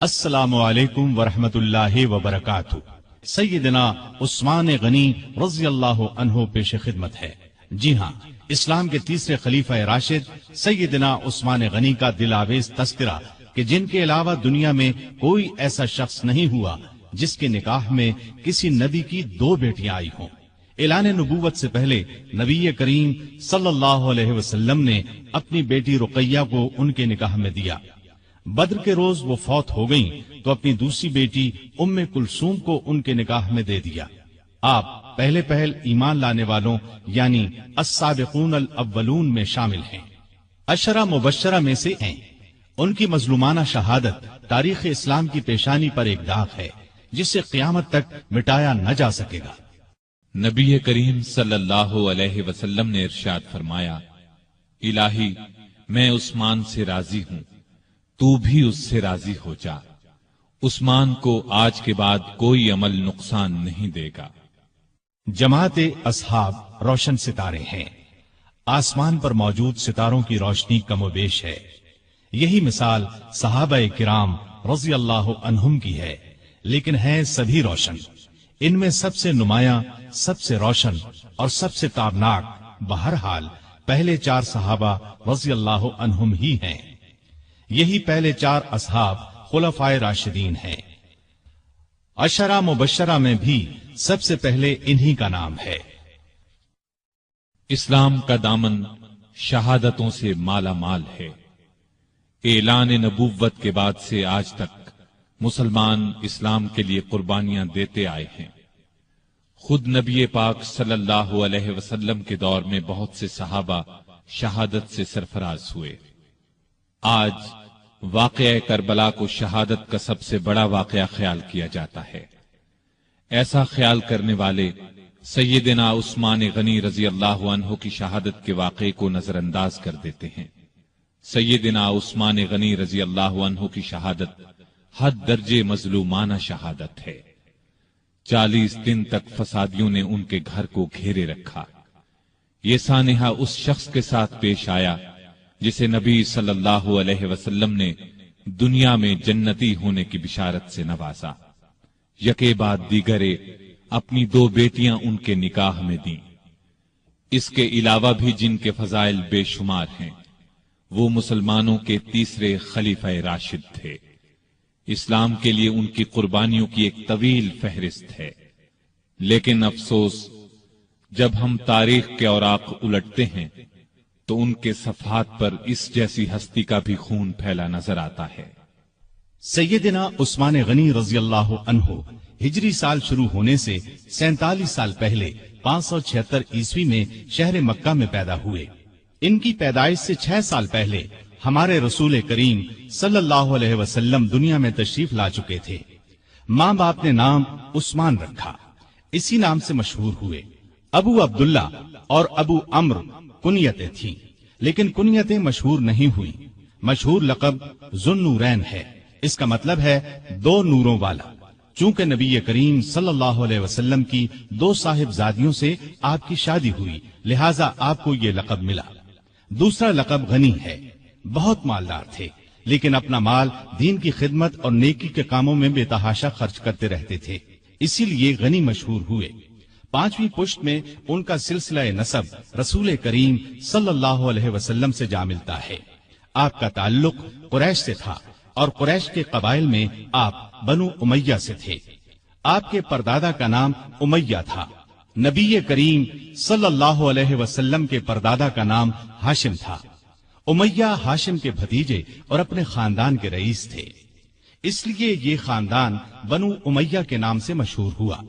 السلام علیکم ورحمۃ اللہ وبرکاتہ۔ سیدنا عثمان غنی رضی اللہ عنہ پیش خدمت ہے۔ جی ہاں، اسلام کے تیسرے خلیفہ راشد سیدنا عثمان غنی کا دل آویز تذکرہ کہ جن کے علاوہ دنیا میں کوئی ایسا شخص نہیں ہوا جس کے نکاح میں کسی نبی کی 2 بیٹیاں آئی ہوں۔ اعلان نبوت سے پہلے نبی کریم صلی اللہ علیہ وسلم نے اپنی بیٹی رقیہ کو ان کے نکاح میں دیا۔ بدر کے روز وہ فوت ہو گئیں تو اپنی دوسری بیٹی ام کلثوم کو ان کے نکاح میں دے دیا۔ آپ پہلے پہل ایمان لانے والوں یعنی السابقون الاولون میں شامل ہیں، عشرہ مبشرہ میں سے ہیں۔ ان کی مظلومانہ شہادت تاریخ اسلام کی پیشانی پر ایک داغ ہے جسے قیامت تک مٹایا نہ جا سکے گا۔ نبی کریم صلی اللہ علیہ وسلم نے ارشاد فرمایا، الہی میں عثمان سے راضی ہوں، تو بھی اس سے راضی ہو جا۔ عثمان کو آج کے بعد کوئی عمل نقصان نہیں دے گا۔ جماعت اصحاب روشن ستارے ہیں، آسمان پر موجود ستاروں کی روشنی کم و بیش ہے۔ یہی مثال صحابہ کرام رضی اللہ عنہم کی ہے، لیکن ہیں سبھی روشن۔ ان میں سب سے نمایاں، سب سے روشن اور سب سے تابناک بہرحال پہلے 4 صحابہ رضی اللہ عنہم ہی ہیں۔ یہی پہلے 4 اصحاب خلفائے راشدین ہیں۔ عشرہ مبشرہ میں بھی سب سے پہلے انہی کا نام ہے۔ اسلام کا دامن شہادتوں سے مالا مال ہے۔ اعلان نبوت کے بعد سے آج تک مسلمان اسلام کے لیے قربانیاں دیتے آئے ہیں۔ خود نبی پاک صلی اللہ علیہ وسلم کے دور میں بہت سے صحابہ شہادت سے سرفراز ہوئے۔ آج واقعہ کربلا کو شہادت کا سب سے بڑا واقعہ خیال کیا جاتا ہے۔ ایسا خیال کرنے والے سیدنا عثمان غنی رضی اللہ عنہ کی شہادت کے واقعے کو نظر انداز کر دیتے ہیں۔ سیدنا عثمان غنی رضی اللہ عنہ کی شہادت حد درجے مظلومانہ شہادت ہے۔ 40 دن تک فسادیوں نے ان کے گھر کو گھیرے رکھا۔ یہ سانحہ اس شخص کے ساتھ پیش آیا جسے نبی صلی اللہ علیہ وسلم نے دنیا میں جنتی ہونے کی بشارت سے نوازا۔ یکے بعد دیگرے اپنی 2 بیٹیاں ان کے نکاح میں دیں۔ اس کے علاوہ بھی جن کے فضائل بے شمار ہیں، وہ مسلمانوں کے تیسرے خلیفہ راشد تھے۔ اسلام کے لیے ان کی قربانیوں کی ایک طویل فہرست ہے، لیکن افسوس جب ہم تاریخ کے اوراق الٹتے ہیں تو ان کے صفحات پر اس جیسی ہستی کا بھی خون پھیلا نظر آتا ہے۔ سیدنا عثمان غنی رضی اللہ عنہ ہجری سال شروع ہونے سے 47 سال پہلے 576 عیسوی میں شہر مکہ میں پیدا ہوئے۔ ان کی پیدائش سے 6 سال پہلے ہمارے رسول کریم صلی اللہ علیہ وسلم دنیا میں تشریف لا چکے تھے۔ ماں باپ نے نام عثمان رکھا، اسی نام سے مشہور ہوئے۔ ابو عبداللہ اور ابو عمرو کنیتیں تھیں، لیکن کنیتیں مشہور نہیں ہوئی۔ مشہور لقب ذوالنورین ہے، اس کا مطلب ہے 2 نوروں والا۔ چونکہ نبی کریم صلی اللہ علیہ وسلم کی 2 صاحبزادیوں سے آپ کی شادی ہوئی، لہذا آپ کو یہ لقب ملا۔ دوسرا لقب غنی ہے، بہت مالدار تھے، لیکن اپنا مال دین کی خدمت اور نیکی کے کاموں میں بے تحاشا خرچ کرتے رہتے تھے، اسی لیے غنی مشہور ہوئے۔ 5ویں پشت میں ان کا سلسلہ نسب رسول کریم صلی اللہ علیہ وسلم سے جا ملتا ہے۔ آپ کا تعلق قریش سے تھا اور قریش کے قبائل میں آپ بنو امیہ سے تھے۔ آپ کے پردادا کا نام امیہ تھا۔ نبی کریم صلی اللہ علیہ وسلم کے پردادا کا نام ہاشم تھا۔ امیہ ہاشم کے بھتیجے اور اپنے خاندان کے رئیس تھے، اس لیے یہ خاندان بنو امیہ کے نام سے مشہور ہوا۔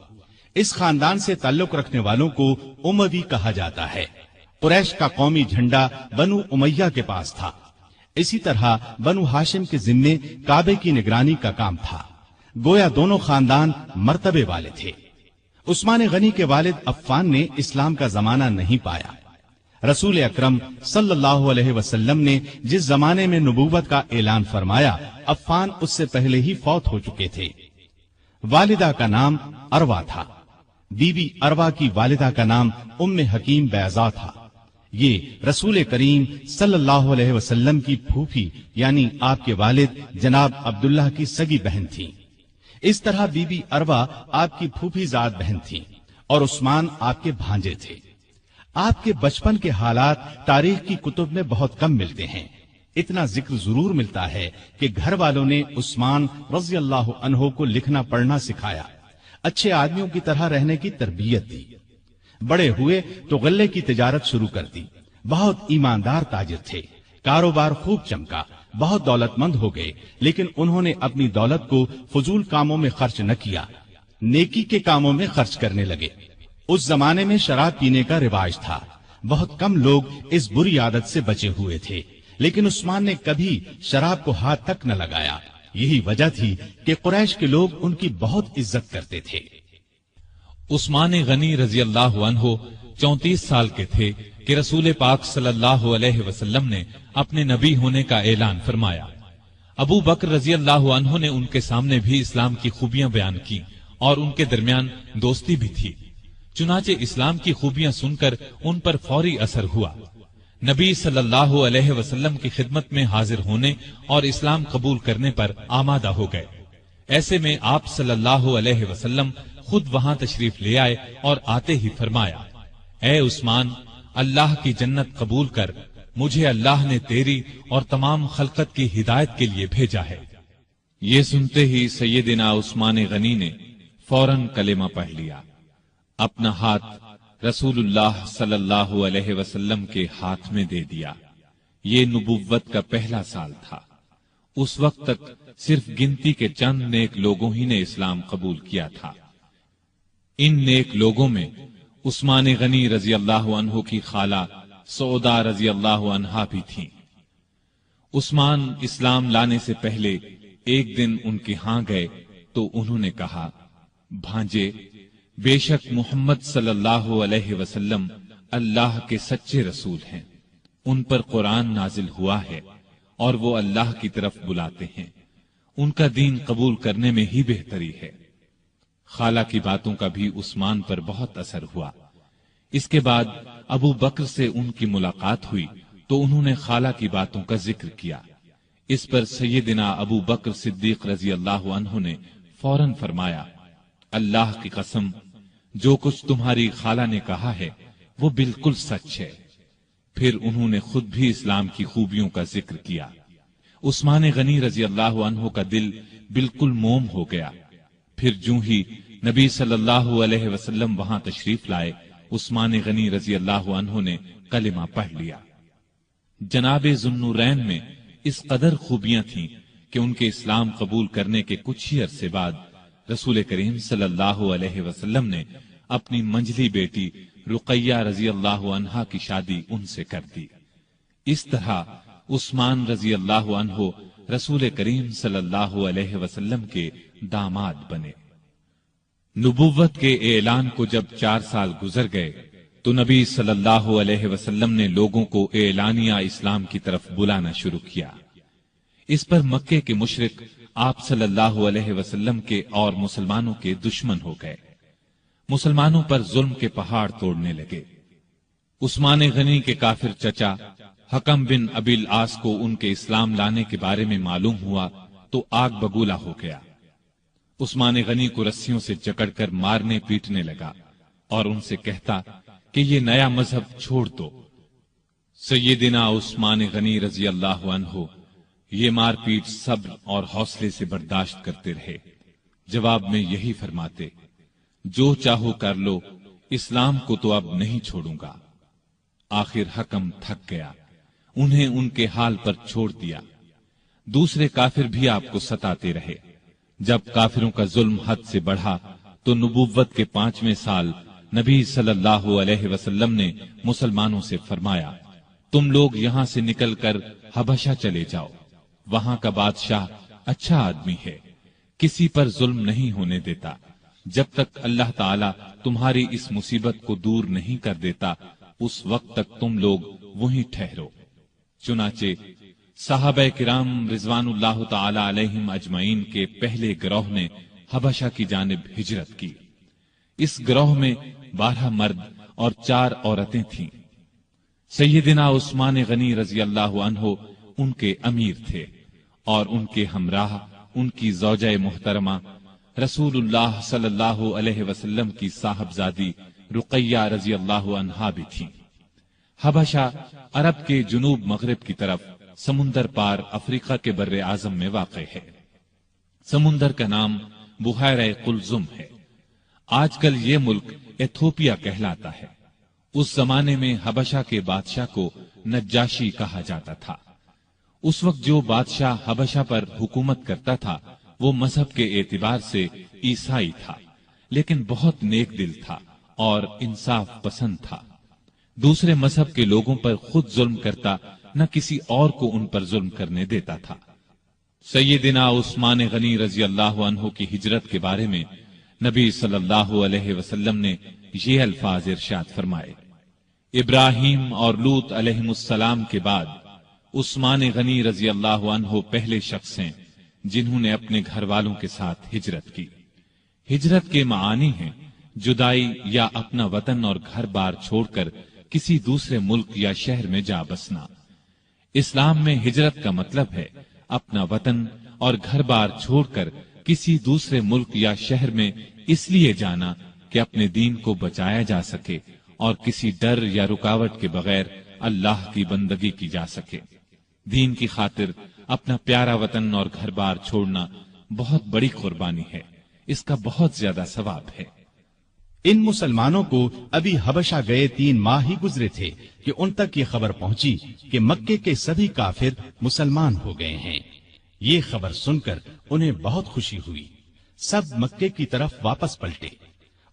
اس خاندان سے تعلق رکھنے والوں کو اموی کہا جاتا ہے۔ قریش کا قومی جھنڈا بنو امیہ کے پاس تھا۔ اسی طرح بنو ہاشم کے ذمے کعبے کی نگرانی کا کام تھا۔ گویا دونوں خاندان مرتبے والے تھے۔ عثمان غنی کے والد عفان نے اسلام کا زمانہ نہیں پایا۔ رسول اکرم صلی اللہ علیہ وسلم نے جس زمانے میں نبوت کا اعلان فرمایا، عفان اس سے پہلے ہی فوت ہو چکے تھے۔ والدہ کا نام اروا تھا۔ بی بی اروا کی والدہ کا نام ام حکیم بیضا تھا۔ یہ رسول کریم صلی اللہ علیہ وسلم کی پھوپھی یعنی آپ کے والد جناب عبداللہ کی سگی بہن تھیں۔ اس طرح بی بی اروا آپ کی پھوپھی زاد بہن تھیں اور عثمان آپ کے بھانجے تھے۔ آپ کے بچپن کے حالات تاریخ کی کتب میں بہت کم ملتے ہیں۔ اتنا ذکر ضرور ملتا ہے کہ گھر والوں نے عثمان رضی اللہ عنہ کو لکھنا پڑھنا سکھایا، اچھے آدمیوں کی طرح رہنے کی تربیت دی۔ بڑے ہوئے تو غلے کی تجارت شروع کر دی۔ بہت ایماندار تاجر تھے، کاروبار خوب چمکا، بہت دولت مند ہو گئے، لیکن انہوں نے اپنی دولت کو فضول کاموں میں خرچ نہ کیا، نیکی کے کاموں میں خرچ کرنے لگے۔ اس زمانے میں شراب پینے کا رواج تھا، بہت کم لوگ اس بری عادت سے بچے ہوئے تھے، لیکن عثمان نے کبھی شراب کو ہاتھ تک نہ لگایا۔ یہی وجہ تھی کہ قریش کے لوگ ان کی بہت عزت کرتے تھے۔ عثمان غنی رضی اللہ عنہ 34 سال کے تھے کہ رسول پاک صلی اللہ علیہ وسلم نے اپنے نبی ہونے کا اعلان فرمایا۔ ابو بکر رضی اللہ عنہ نے ان کے سامنے بھی اسلام کی خوبیاں بیان کی اور ان کے درمیان دوستی بھی تھی، چنانچہ اسلام کی خوبیاں سن کر ان پر فوری اثر ہوا۔ نبی صلی اللہ علیہ وسلم کی خدمت میں حاضر ہونے اور اسلام قبول کرنے پر آمادہ ہو گئے۔ ایسے میں آپ صلی اللہ علیہ وسلم خود وہاں تشریف لے آئے اور آتے ہی فرمایا، اے عثمان، اللہ کی جنت قبول کر، مجھے اللہ نے تیری اور تمام خلقت کی ہدایت کے لیے بھیجا ہے۔ یہ سنتے ہی سیدنا عثمان غنی نے فوراً کلمہ پڑھ لیا، اپنا ہاتھ رسول اللہ صلی اللہ علیہ وسلم کے ہاتھ میں دے دیا۔ یہ نبوت کا پہلا سال تھا۔ اس وقت تک صرف گنتی کے چند نیک لوگوں ہی نے اسلام قبول کیا تھا۔ ان نیک لوگوں میں عثمان غنی رضی اللہ عنہ کی خالہ سودا رضی اللہ عنہا بھی تھیں۔ عثمان اسلام لانے سے پہلے ایک دن ان کے ہاں گئے تو انہوں نے کہا، بھانجے، بے شک محمد صلی اللہ علیہ وسلم اللہ کے سچے رسول ہیں، ان پر قرآن نازل ہوا ہے اور وہ اللہ کی طرف بلاتے ہیں، ان کا دین قبول کرنے میں ہی بہتری ہے۔ خالہ کی باتوں کا بھی عثمان پر بہت اثر ہوا۔ اس کے بعد ابو بکر سے ان کی ملاقات ہوئی تو انہوں نے خالہ کی باتوں کا ذکر کیا۔ اس پر سیدنا ابو بکر صدیق رضی اللہ عنہ نے فوراً فرمایا، اللہ کی قسم، جو کچھ تمہاری خالہ نے کہا ہے وہ بالکل سچ ہے۔ پھر انہوں نے خود بھی اسلام کی خوبیوں کا ذکر کیا۔ عثمان غنی رضی اللہ عنہ کا دل بالکل موم ہو گیا۔ پھر جو ہی نبی صلی اللہ علیہ وسلم وہاں تشریف لائے، عثمان غنی رضی اللہ عنہ نے کلمہ پڑھ لیا۔ جناب ذوالنورین میں اس قدر خوبیاں تھیں کہ ان کے اسلام قبول کرنے کے کچھ ہی عرصے بعد رسول کریم صلی اللہ علیہ وسلم نے اپنی منجلی بیٹی رقیہ رضی اللہ عنہا کی شادی ان سے کر دی۔ اس طرح عثمان رضی اللہ عنہ رسول کریم صلی اللہ علیہ وسلم کے داماد بنے۔ نبوت کے اعلان کو جب 4 سال گزر گئے تو نبی صلی اللہ علیہ وسلم نے لوگوں کو اعلانیہ اسلام کی طرف بلانا شروع کیا۔ اس پر مکے کے مشرک آپ صلی اللہ علیہ وسلم کے اور مسلمانوں کے دشمن ہو گئے، مسلمانوں پر ظلم کے پہاڑ توڑنے لگے۔ عثمان غنی کے کافر چچا حکم بن ابی العاص کو ان کے اسلام لانے کے بارے میں معلوم ہوا تو آگ بگولا ہو گیا۔ عثمان غنی کو رسیوں سے جکڑ کر مارنے پیٹنے لگا اور ان سے کہتا کہ یہ نیا مذہب چھوڑ دو۔ سیدنا عثمان غنی رضی اللہ عنہ یہ مار پیٹ صبر اور حوصلے سے برداشت کرتے رہے، جواب میں یہی فرماتے، جو چاہو کر لو، اسلام کو تو اب نہیں چھوڑوں گا۔ آخر حکم تھک گیا، انہیں ان کے حال پر چھوڑ دیا۔ دوسرے کافر بھی آپ کو ستاتے رہے۔ جب کافروں کا ظلم حد سے بڑھا تو نبوت کے 5ویں سال نبی صلی اللہ علیہ وسلم نے مسلمانوں سے فرمایا، تم لوگ یہاں سے نکل کر حبشہ چلے جاؤ، وہاں کا بادشاہ اچھا آدمی ہے، کسی پر ظلم نہیں ہونے دیتا، جب تک اللہ تعالی تمہاری اس مصیبت کو دور نہیں کر دیتا اس وقت تک تم لوگ وہیں ٹھہرو۔ چنانچہ صحابہ کرام رضوان اللہ تعالی علیہم اجمعین کے پہلے گروہ نے حبشہ کی جانب ہجرت کی۔ اس گروہ میں 12 مرد اور 4 عورتیں تھیں۔ سیدنا عثمان غنی رضی اللہ عنہ ان کے امیر تھے اور ان کے ہمراہ ان کی زوجہ محترمہ رسول اللہ صلی اللہ علیہ وسلم کی صاحبزادی رقیہ رضی اللہ عنہا بھی تھیں۔ حبشہ عرب کے جنوب مغرب کی طرف سمندر پار افریقہ کے بر اعظم میں واقع ہے۔ سمندر کا نام بحیرہ قلزم ہے۔ آج کل یہ ملک ایتھوپیا کہلاتا ہے۔ اس زمانے میں حبشہ کے بادشاہ کو نجاشی کہا جاتا تھا۔ اس وقت جو بادشاہ حبشہ پر حکومت کرتا تھا وہ مذہب کے اعتبار سے عیسائی تھا، لیکن بہت نیک دل تھا اور انصاف پسند تھا۔ دوسرے مذہب کے لوگوں پر خود ظلم کرتا، نہ کسی اور کو ان پر ظلم کرنے دیتا تھا۔ سیدنا عثمان غنی رضی اللہ عنہ کی ہجرت کے بارے میں نبی صلی اللہ علیہ وسلم نے یہ الفاظ ارشاد فرمائے: ابراہیم اور لوط علیہ السلام کے بعد عثمان غنی رضی اللہ عنہ پہلے شخص ہیں جنہوں نے اپنے گھر والوں کے ساتھ ہجرت کی۔ ہجرت کے معانی ہیں جدائی یا اپنا وطن اور گھر بار چھوڑ کر کسی دوسرے ملک یا شہر میں جا بسنا۔ اسلام میں ہجرت کا مطلب ہے اپنا وطن اور گھر بار چھوڑ کر کسی دوسرے ملک یا شہر میں اس لیے جانا کہ اپنے دین کو بچایا جا سکے اور کسی ڈر یا رکاوٹ کے بغیر اللہ کی بندگی کی جا سکے۔ دین کی خاطر اپنا پیارا وطن اور گھر بار چھوڑنا بہت بڑی قربانی ہے، اس کا بہت زیادہ ثواب ہے۔ ان مسلمانوں کو ابھی حبشہ گئے 3 ماہ ہی گزرے تھے کہ ان تک یہ خبر پہنچی کہ مکے کے سبھی کافر مسلمان ہو گئے ہیں۔ یہ خبر سن کر انہیں بہت خوشی ہوئی۔ سب مکے کی طرف واپس پلٹے۔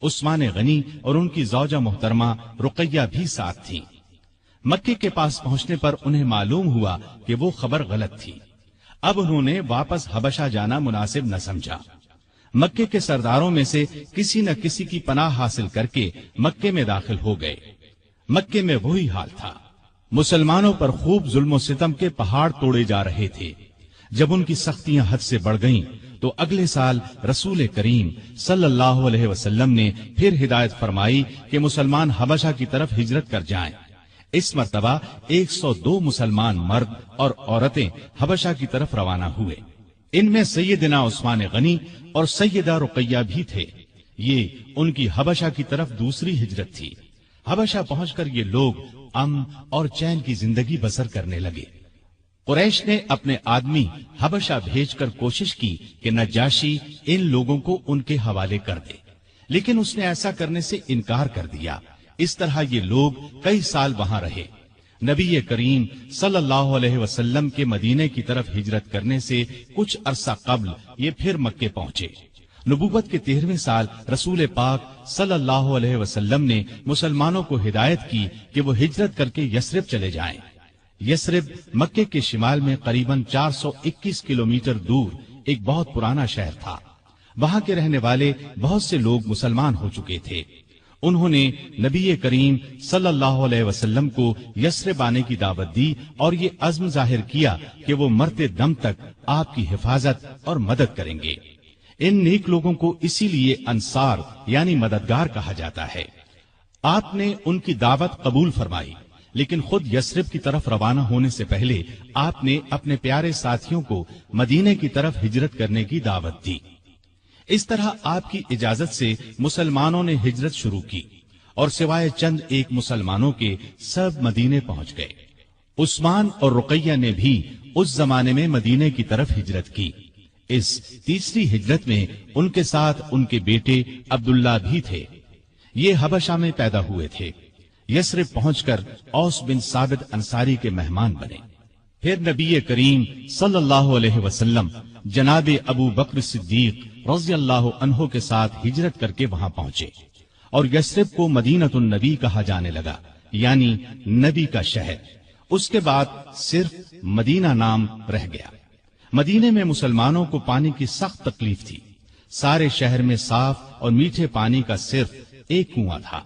عثمان غنی اور ان کی زوجہ محترمہ رقیہ بھی ساتھ تھیں۔ مکے کے پاس پہنچنے پر انہیں معلوم ہوا کہ وہ خبر غلط تھی۔ اب انہوں نے واپس حبشہ جانا مناسب نہ سمجھا۔ مکے کے سرداروں میں سے کسی نہ کسی کی پناہ حاصل کر کے مکے میں داخل ہو گئے۔ مکے میں وہی حال تھا۔ مسلمانوں پر خوب ظلم و ستم کے پہاڑ توڑے جا رہے تھے۔ جب ان کی سختیاں حد سے بڑھ گئیں تو اگلے سال رسول کریم صلی اللہ علیہ وسلم نے پھر ہدایت فرمائی کہ مسلمان حبشہ کی طرف ہجرت کر جائیں۔ اس مرتبہ 102 مسلمان مرد اور عورتیں حبشہ کی طرف روانہ ہوئے۔ ان میں سیدنا عثمان غنی اور سیدہ رقیہ بھی تھے۔ یہ ان کی حبشہ کی طرف دوسری ہجرت تھی۔ حبشہ پہنچ کر یہ لوگ امن اور چین کی زندگی بسر کرنے لگے۔ قریش نے اپنے آدمی حبشہ بھیج کر کوشش کی کہ نجاشی ان لوگوں کو ان کے حوالے کر دے، لیکن اس نے ایسا کرنے سے انکار کر دیا۔ اس طرح یہ لوگ کئی سال وہاں رہے۔ نبی کریم صلی اللہ علیہ وسلم کے مدینے کی طرف ہجرت کرنے سے کچھ عرصہ قبل یہ پھر مکے پہنچے۔ نبوت کے 13ویں سال رسول پاک صلی اللہ علیہ وسلم نے مسلمانوں کو ہدایت کی کہ وہ ہجرت کر کے یثرب چلے جائیں۔ یثرب مکے کے شمال میں قریباً 421 کلومیٹر دور ایک بہت پرانا شہر تھا۔ وہاں کے رہنے والے بہت سے لوگ مسلمان ہو چکے تھے۔ انہوں نے نبی کریم صلی اللہ علیہ وسلم کو یثرب آنے کی دعوت دی اور یہ عزم ظاہر کیا کہ وہ مرتے دم تک آپ کی حفاظت اور مدد کریں گے۔ ان نیک لوگوں کو اسی لیے انصار یعنی مددگار کہا جاتا ہے۔ آپ نے ان کی دعوت قبول فرمائی، لیکن خود یثرب کی طرف روانہ ہونے سے پہلے آپ نے اپنے پیارے ساتھیوں کو مدینے کی طرف ہجرت کرنے کی دعوت دی۔ اس طرح آپ کی اجازت سے مسلمانوں نے ہجرت شروع کی اور سوائے چند ایک مسلمانوں کے سب مدینے پہنچ گئے۔ عثمان اور رقیہ نے بھی اس زمانے میں مدینے کی طرف ہجرت کی۔ اس تیسری ہجرت میں ان کے ساتھ ان کے بیٹے عبداللہ بھی تھے۔ یہ حبشہ میں پیدا ہوئے تھے۔ یثرب پہنچ کر اوس بن ثابت انصاری کے مہمان بنے۔ پھر نبی کریم صلی اللہ علیہ وسلم جناب ابو بکر صدیق رضی اللہ عنہ کے ساتھ ہجرت کر کے وہاں پہنچے اور یثرب کو مدینۃ النبی کہا جانے لگا، یعنی نبی کا شہر۔ اس کے بعد صرف مدینہ نام رہ گیا۔ مدینے میں مسلمانوں کو پانی کی سخت تکلیف تھی۔ سارے شہر میں صاف اور میٹھے پانی کا صرف ایک کنواں تھا۔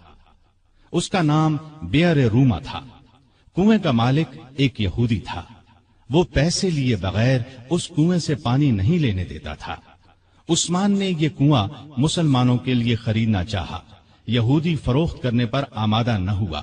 اس کا نام بئر روما تھا۔ کنویں کا مالک ایک یہودی تھا۔ وہ پیسے لیے بغیر اس کنویں سے پانی نہیں لینے دیتا تھا۔ عثمان نے یہ کنواں مسلمانوں کے لیے خریدنا چاہا۔ یہودی فروخت کرنے پر آمادہ نہ ہوا۔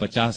50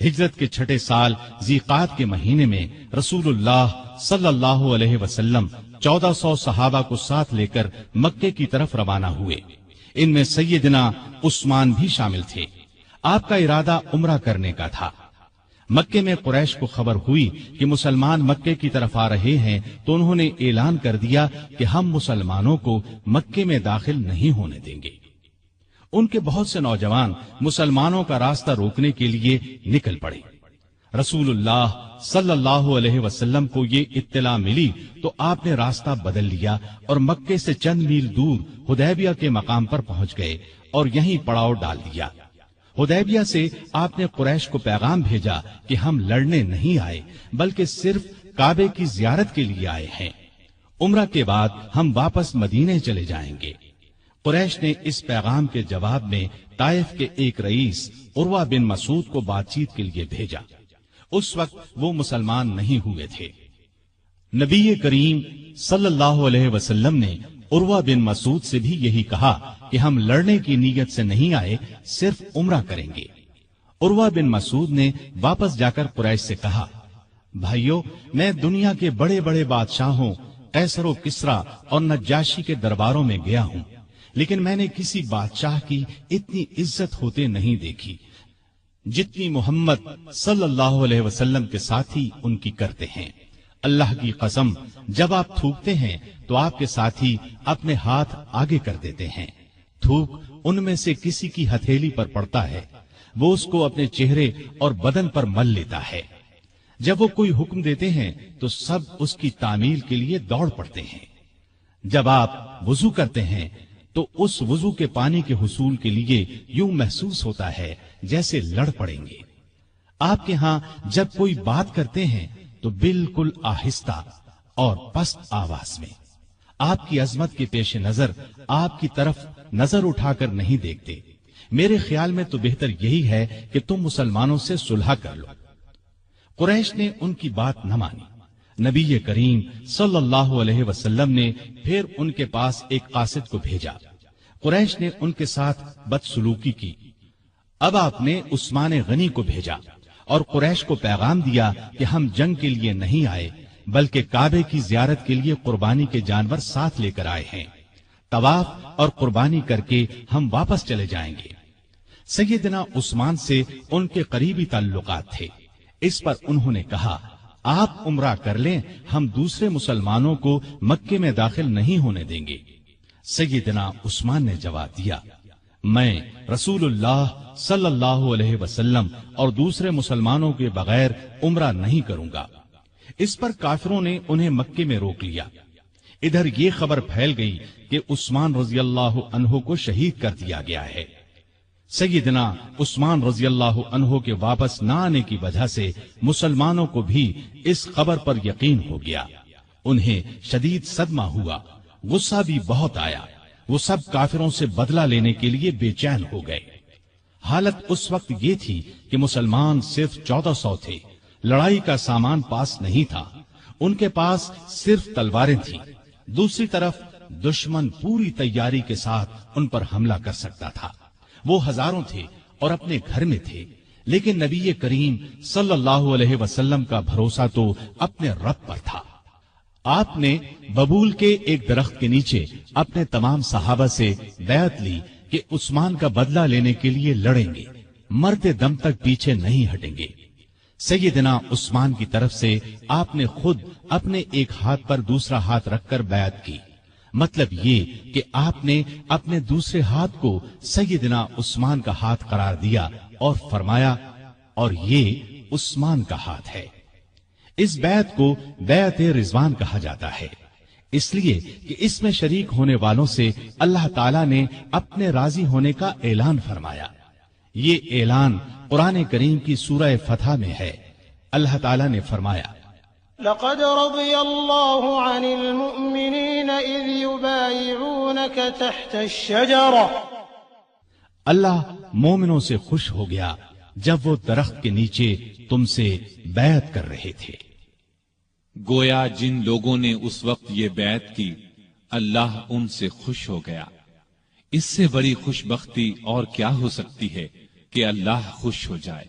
ہجرت کے چھٹے سال ذیقعد کے مہینے میں رسول اللہ صلی اللہ علیہ وسلم 1400 صحابہ کو ساتھ لے کر مکے کی طرف روانہ ہوئے۔ ان میں سیدنا عثمان بھی شامل تھے۔ آپ کا ارادہ عمرہ کرنے کا تھا۔ مکے میں قریش کو خبر ہوئی کہ مسلمان مکے کی طرف آ رہے ہیں تو انہوں نے اعلان کر دیا کہ ہم مسلمانوں کو مکے میں داخل نہیں ہونے دیں گے۔ ان کے بہت سے نوجوان مسلمانوں کا راستہ روکنے کے لیے نکل پڑے۔ رسول اللہ صلی اللہ علیہ وسلم کو یہ اطلاع ملی تو آپ نے راستہ بدل لیا اور مکے سے چند میل دور حدیبیہ کے مقام پر پہنچ گئے اور یہیں پڑاؤ ڈال دیا۔ حدیبیہ سے آپ نے قریش کو پیغام بھیجا کہ ہم لڑنے نہیں آئے بلکہ صرف کعبے کی زیارت کے لیے آئے ہیں۔ عمرہ کے بعد ہم واپس مدینے چلے جائیں گے۔ قریش نے اس پیغام کے جواب میں طائف کے ایک رئیس عروہ بن مسعود کو بات چیت کے لیے بھیجا۔ اس وقت وہ مسلمان نہیں ہوئے تھے۔ نبی کریم صلی اللہ علیہ وسلم نے عروہ بن مسعود سے بھی یہی کہا کہ ہم لڑنے کی نیت سے نہیں آئے، صرف عمرہ کریں گے۔ عروہ بن مسعود نے واپس جا کر قریش سے کہا، بھائیو، میں دنیا کے بڑے بڑے بادشاہوں قیصر و کسریٰ اور نجاشی کے درباروں میں گیا ہوں، لیکن میں نے کسی بادشاہ کی اتنی عزت ہوتے نہیں دیکھی جتنی محمد صلی اللہ علیہ وسلم کے ساتھی ان کی کرتے ہیں۔ اللہ کی قسم، جب آپ تھوکتے ہیں تو آپ کے ساتھی اپنے ہاتھ آگے کر دیتے ہیں۔ تھوک ان میں سے کسی کی ہتھیلی پر پڑتا ہے، وہ اس کو اپنے چہرے اور بدن پر مل لیتا ہے۔ جب وہ کوئی حکم دیتے ہیں تو سب اس کی تعمیل کے لیے دوڑ پڑتے ہیں۔ جب آپ وضو کرتے ہیں تو اس وضو کے پانی کے حصول کے لیے یوں محسوس ہوتا ہے جیسے لڑ پڑیں گے۔ آپ کے ہاں جب کوئی بات کرتے ہیں تو بالکل آہستہ اور پست آواز میں۔ آپ کی عظمت کے پیش نظر آپ کی طرف نظر اٹھا کر نہیں دیکھتے۔ میرے خیال میں تو بہتر یہی ہے کہ تم مسلمانوں سے صلح کر لو۔ قریش نے ان کی بات نہ مانی۔ نبی کریم صلی اللہ علیہ وسلم نے پھر ان کے پاس ایک قاصد کو بھیجا۔ قریش نے ان کے ساتھ بدسلوکی کی۔ اب آپ نے عثمان غنی کو بھیجا اور قریش کو پیغام دیا کہ ہم جنگ کے لیے نہیں آئے بلکہ کعبے کی زیارت کے لیے قربانی کے جانور ساتھ لے کر آئے ہیں۔ طواف اور قربانی کر کے ہم واپس چلے جائیں گے۔ سیدنا عثمان سے ان کے قریبی تعلقات تھے۔ اس پر انہوں نے کہا، آپ عمرہ کر لیں، ہم دوسرے مسلمانوں کو مکے میں داخل نہیں ہونے دیں گے۔ سیدنا عثمان نے جواب دیا، میں رسول اللہ صلی اللہ علیہ وسلم اور دوسرے مسلمانوں کے بغیر عمرہ نہیں کروں گا۔ اس پر کافروں نے انہیں مکے میں روک لیا۔ ادھر یہ خبر پھیل گئی کہ عثمان رضی اللہ عنہ کو شہید کر دیا گیا ہے۔ سیدنا عثمان رضی اللہ عنہ کے واپس نہ آنے کی وجہ سے مسلمانوں کو بھی اس خبر پر یقین ہو گیا۔ انہیں شدید صدمہ ہوا، غصہ بھی بہت آیا۔ وہ سب کافروں سے بدلہ لینے کے لیے بے چین ہو گئے۔ حالت اس وقت یہ تھی کہ مسلمان صرف 1400 تھے، لڑائی کا سامان پاس نہیں تھا، ان کے پاس صرف تلواریں تھیں۔ دوسری طرف دشمن پوری تیاری کے ساتھ ان پر حملہ کر سکتا تھا۔ وہ ہزاروں تھے اور اپنے گھر میں تھے، لیکن نبی کریم صلی اللہ علیہ وسلم کا بھروسہ تو اپنے رب پر تھا۔ آپ نے ببول کے ایک درخت کے نیچے اپنے تمام صحابہ سے بیعت لی کہ عثمان کا بدلہ لینے کے لیے لڑیں گے، مرتے دم تک پیچھے نہیں ہٹیں گے۔ سیدنا عثمان کی طرف سے آپ نے خود اپنے ایک ہاتھ پر دوسرا ہاتھ رکھ کر بیعت کی۔ مطلب یہ کہ آپ نے اپنے دوسرے ہاتھ کو سیدنا عثمان کا ہاتھ قرار دیا اور فرمایا، اور یہ عثمان کا ہاتھ ہے۔ اس بیعت کو بیعت رضوان کہا جاتا ہے، اس لیے کہ اس میں شریک ہونے والوں سے اللہ تعالیٰ نے اپنے راضی ہونے کا اعلان فرمایا۔ یہ اعلان قرآن کریم کی سورہ فتح میں ہے۔ اللہ تعالیٰ نے فرمایا، لقد رضي الله عن المؤمنين إذ يبايعونك تحت الشجرة۔ اللہ مومنوں سے خوش ہو گیا جب وہ درخت کے نیچے تم سے بیعت کر رہے تھے۔ گویا جن لوگوں نے اس وقت یہ بیعت کی، اللہ ان سے خوش ہو گیا۔ اس سے بڑی خوش بختی اور کیا ہو سکتی ہے کہ اللہ خوش ہو جائے۔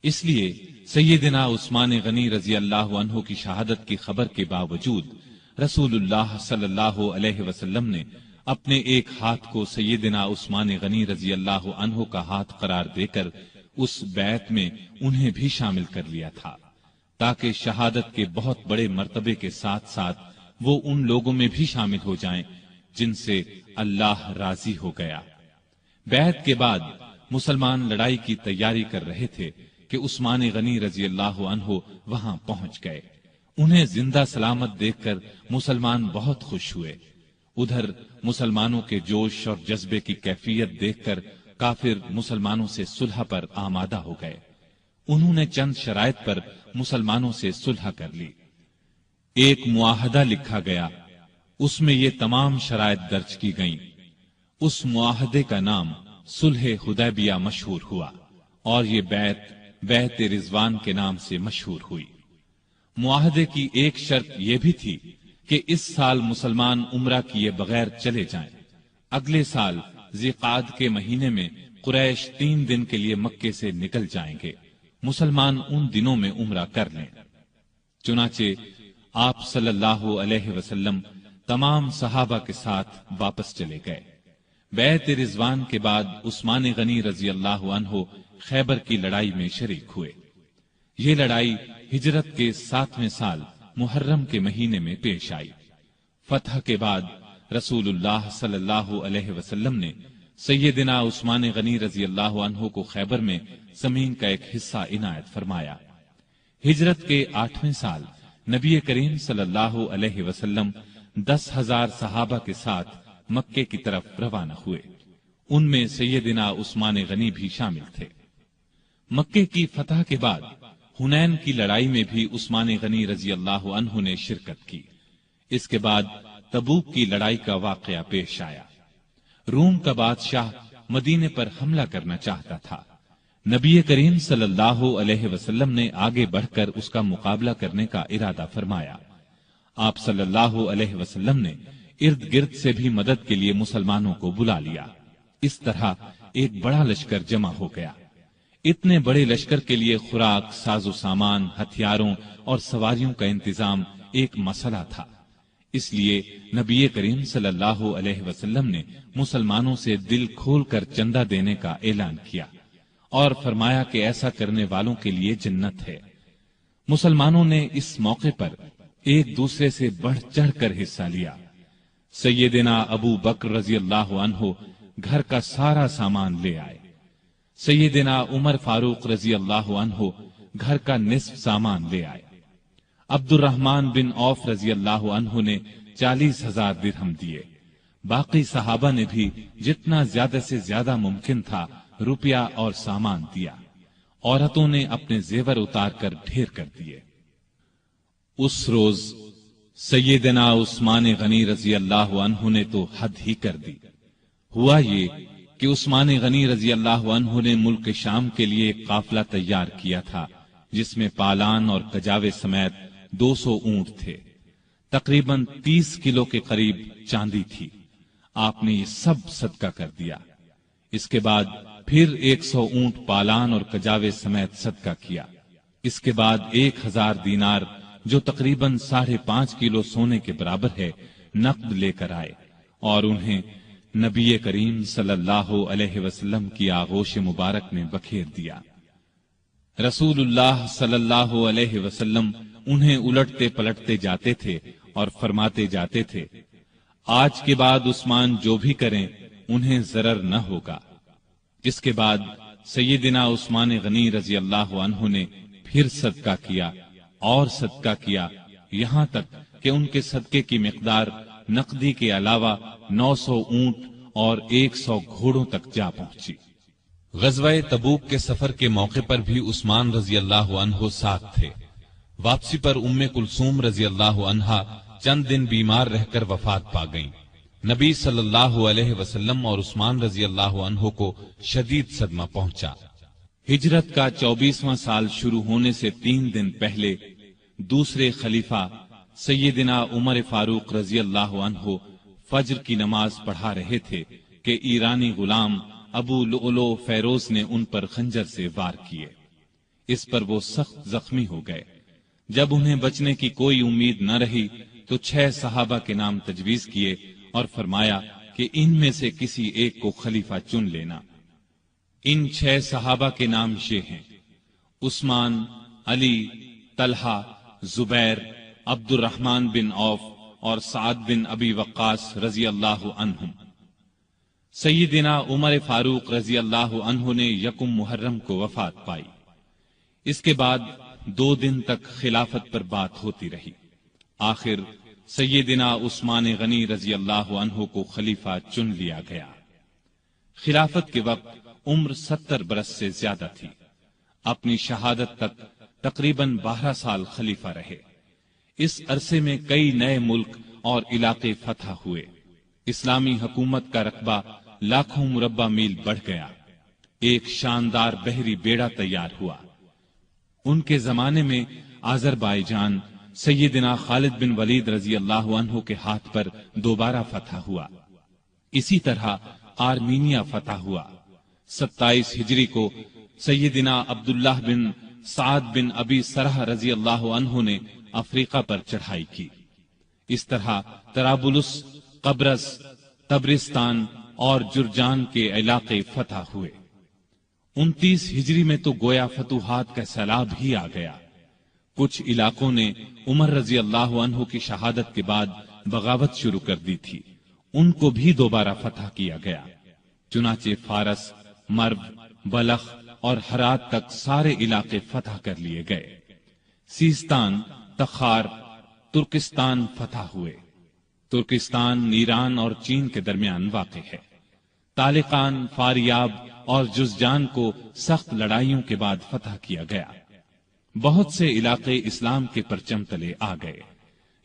اس لیے سیدنا عثمان غنی رضی اللہ عنہ کی شہادت کی خبر کے باوجود رسول اللہ صلی اللہ علیہ وسلم نے اپنے ایک ہاتھ کو سیدنا عثمان غنی رضی اللہ عنہ کا ہاتھ قرار دے کر اس بیعت میں انہیں بھی شامل کر لیا تھا، تاکہ شہادت کے بہت بڑے مرتبے کے ساتھ ساتھ وہ ان لوگوں میں بھی شامل ہو جائیں جن سے اللہ راضی ہو گیا۔ بیعت کے بعد مسلمان لڑائی کی تیاری کر رہے تھے کہ عثمان غنی رضی اللہ عنہ وہاں پہنچ گئے۔ انہیں زندہ سلامت دیکھ کر مسلمان بہت خوش ہوئے۔ ادھر مسلمانوں کے جوش اور جذبے کی کیفیت دیکھ کر کافر مسلمانوں سے صلح پر آمادہ ہو گئے۔ انہوں نے چند شرائط پر مسلمانوں سے صلح کر لی۔ ایک معاہدہ لکھا گیا، اس میں یہ تمام شرائط درج کی گئیں۔ اس معاہدے کا نام صلح حدیبیہ مشہور ہوا اور یہ بیعت رضوان کے نام سے مشہور ہوئی۔ معاہدے کی ایک شرط یہ بھی تھی کہ اس سال مسلمان عمرہ کیے بغیر چلے جائیں۔ اگلے سال ذی-قعدہ کے مہینے میں قریش 3 دن کے لیے مکے سے نکل جائیں گے، مسلمان ان دنوں میں عمرہ کر لیں۔ چنانچہ آپ صلی اللہ علیہ وسلم تمام صحابہ کے ساتھ واپس چلے گئے۔ بیعت رضوان کے بعد عثمان غنی رضی اللہ عنہ خیبر کی لڑائی میں شریک ہوئے۔ یہ لڑائی ہجرت کے 7ویں سال محرم کے مہینے میں پیش آئی۔ فتح کے بعد رسول اللہ صلی اللہ علیہ وسلم نے سیدنا عثمان غنی رضی اللہ عنہ کو خیبر میں زمین کا ایک حصہ عنایت فرمایا۔ ہجرت کے 8ویں سال نبی کریم صلی اللہ علیہ وسلم 10,000 صحابہ کے ساتھ مکے کی طرف روانہ ہوئے۔ ان میں سیدنا عثمان غنی بھی شامل تھے۔ مکے کی فتح کے بعد حنین کی لڑائی میں بھی عثمان غنی رضی اللہ عنہ نے شرکت کی۔ اس کے بعد تبوک کی لڑائی کا واقعہ پیش آیا۔ روم کا بادشاہ مدینے پر حملہ کرنا چاہتا تھا۔ نبی کریم صلی اللہ علیہ وسلم نے آگے بڑھ کر اس کا مقابلہ کرنے کا ارادہ فرمایا۔ آپ صلی اللہ علیہ وسلم نے ارد گرد سے بھی مدد کے لیے مسلمانوں کو بلا لیا۔ اس طرح ایک بڑا لشکر جمع ہو گیا۔ اتنے بڑے لشکر کے لیے خوراک، ساز و سامان، ہتھیاروں اور سواریوں کا انتظام ایک مسئلہ تھا۔ اس لیے نبی کریم صلی اللہ علیہ وسلم نے مسلمانوں سے دل کھول کر چندہ دینے کا اعلان کیا اور فرمایا کہ ایسا کرنے والوں کے لیے جنت ہے۔ مسلمانوں نے اس موقع پر ایک دوسرے سے بڑھ چڑھ کر حصہ لیا۔ سیدنا ابو بکر رضی اللہ عنہ گھر کا سارا سامان لے آئے۔ سیدنا عمر فاروق رضی اللہ عنہ گھر کا نصف سامان لے آئے۔ عبد الرحمن بن عوف رضی اللہ عنہ نے 40,000 درہم دیے۔ باقی صحابہ نے بھی جتنا زیادہ سے زیادہ ممکن تھا روپیہ اور سامان دیا۔ عورتوں نے اپنے زیور اتار کر ڈھیر کر دیے۔ اس روز سیدنا عثمان غنی رضی اللہ عنہ نے تو حد ہی کر دی۔ ہوا یہ کہ عثمان غنی رضی اللہ عنہ نے ملک شام کے لیے ایک قافلہ تیار کیا تھا جس میں پالان اور کجاوے سمیت 200 اونٹ تھے۔ تقریباً 30 کلو کے قریب چاندی تھی۔ آپ نے یہ سب صدقہ کر دیا۔ اس کے بعد پھر 100 اونٹ پالان اور کجاوے سمیت صدقہ کیا۔ اس کے بعد 1000 دینار جو تقریباً 5.5 کلو سونے کے برابر ہے نقد لے کر آئے اور انہیں نبی کریم صلی اللہ علیہ وسلم کی آغوش مبارک میں بکھیر دیا۔ رسول اللہ صلی اللہ علیہ وسلم انہیں الٹتے پلٹتے جاتے تھے اور فرماتے جاتے تھے، آج کے بعد عثمان جو بھی کریں انہیں ضرر نہ ہوگا۔ اس کے بعد سیدنا عثمان غنی رضی اللہ عنہ نے پھر صدقہ کیا اور صدقہ کیا، یہاں تک کہ ان کے صدقے کی مقدار نقدی کے علاوہ 900 اونٹ اور 100 گھوڑوں تک جا پہنچی۔ غزوہ تبوک کے سفر کے موقع پر بھی عثمان رضی اللہ عنہ ساتھ تھے۔ واپسی پر ام کلثوم رضی اللہ عنہا چند دن بیمار رہ کر وفات پا گئیں۔ نبی صلی اللہ علیہ وسلم اور عثمان رضی اللہ عنہ کو شدید صدمہ پہنچا۔ ہجرت کا 24واں سال شروع ہونے سے 3 دن پہلے دوسرے خلیفہ سیدنا عمر فاروق رضی اللہ عنہ فجر کی نماز پڑھا رہے تھے کہ ایرانی غلام ابو لؤلؤ فیروز نے ان پر خنجر سے وار کیے۔ اس پر وہ سخت زخمی ہو گئے۔ جب انہیں بچنے کی کوئی امید نہ رہی تو 6 صحابہ کے نام تجویز کیے اور فرمایا کہ ان میں سے کسی ایک کو خلیفہ چن لینا۔ ان 6 صحابہ کے نام یہ ہیں: عثمان، علی، طلحہ، زبیر، عبد الرحمن بن عوف اور سعد بن ابی وقاص رضی اللہ عنہم۔ سیدنا عمر فاروق رضی اللہ عنہ نے 1 محرم کو وفات پائی۔ اس کے بعد 2 دن تک خلافت پر بات ہوتی رہی۔ آخر سیدنا عثمان غنی رضی اللہ عنہ کو خلیفہ چن لیا گیا۔ خلافت کے وقت عمر 70 برس سے زیادہ تھی۔ اپنی شہادت تک تقریباً 12 سال خلیفہ رہے۔ اس عرصے میں کئی نئے ملک اور علاقے فتح ہوئے۔ اسلامی حکومت کا رقبہ لاکھوں مربع میل بڑھ گیا۔ ایک شاندار بحری بیڑا تیار ہوا۔ ان کے زمانے میں آذربائیجان سیدنا خالد بن ولید رضی اللہ عنہ کے ہاتھ پر دوبارہ فتح ہوا۔ اسی طرح آرمینیا فتح ہوا۔ 27 ہجری کو سیدنا عبداللہ بن سعد بن ابی سرح رضی اللہ عنہ نے افریقہ پر چڑھائی کی۔ اس طرح طرابلس، قبرص، تبرستان اور جرجان کے علاقے فتح ہوئے۔ 29 ہجری میں تو گویا فتوحات کا سیلاب ہی آ گیا۔ کچھ علاقوں نے عمر رضی اللہ عنہ کی شہادت کے بعد بغاوت شروع کر دی تھی، ان کو بھی دوبارہ فتح کیا گیا۔ چنانچہ فارس، مرو، بلخ اور ہرات تک سارے علاقے فتح کر لیے گئے۔ سیستان، تخار، ترکستان فتح ہوئے۔ ترکستان ایران اور چین کے درمیان واقع ہے۔ طالقان، فاریاب اور جزجان کو سخت لڑائیوں کے بعد فتح کیا گیا۔ بہت سے علاقے اسلام کے پرچم تلے آ گئے،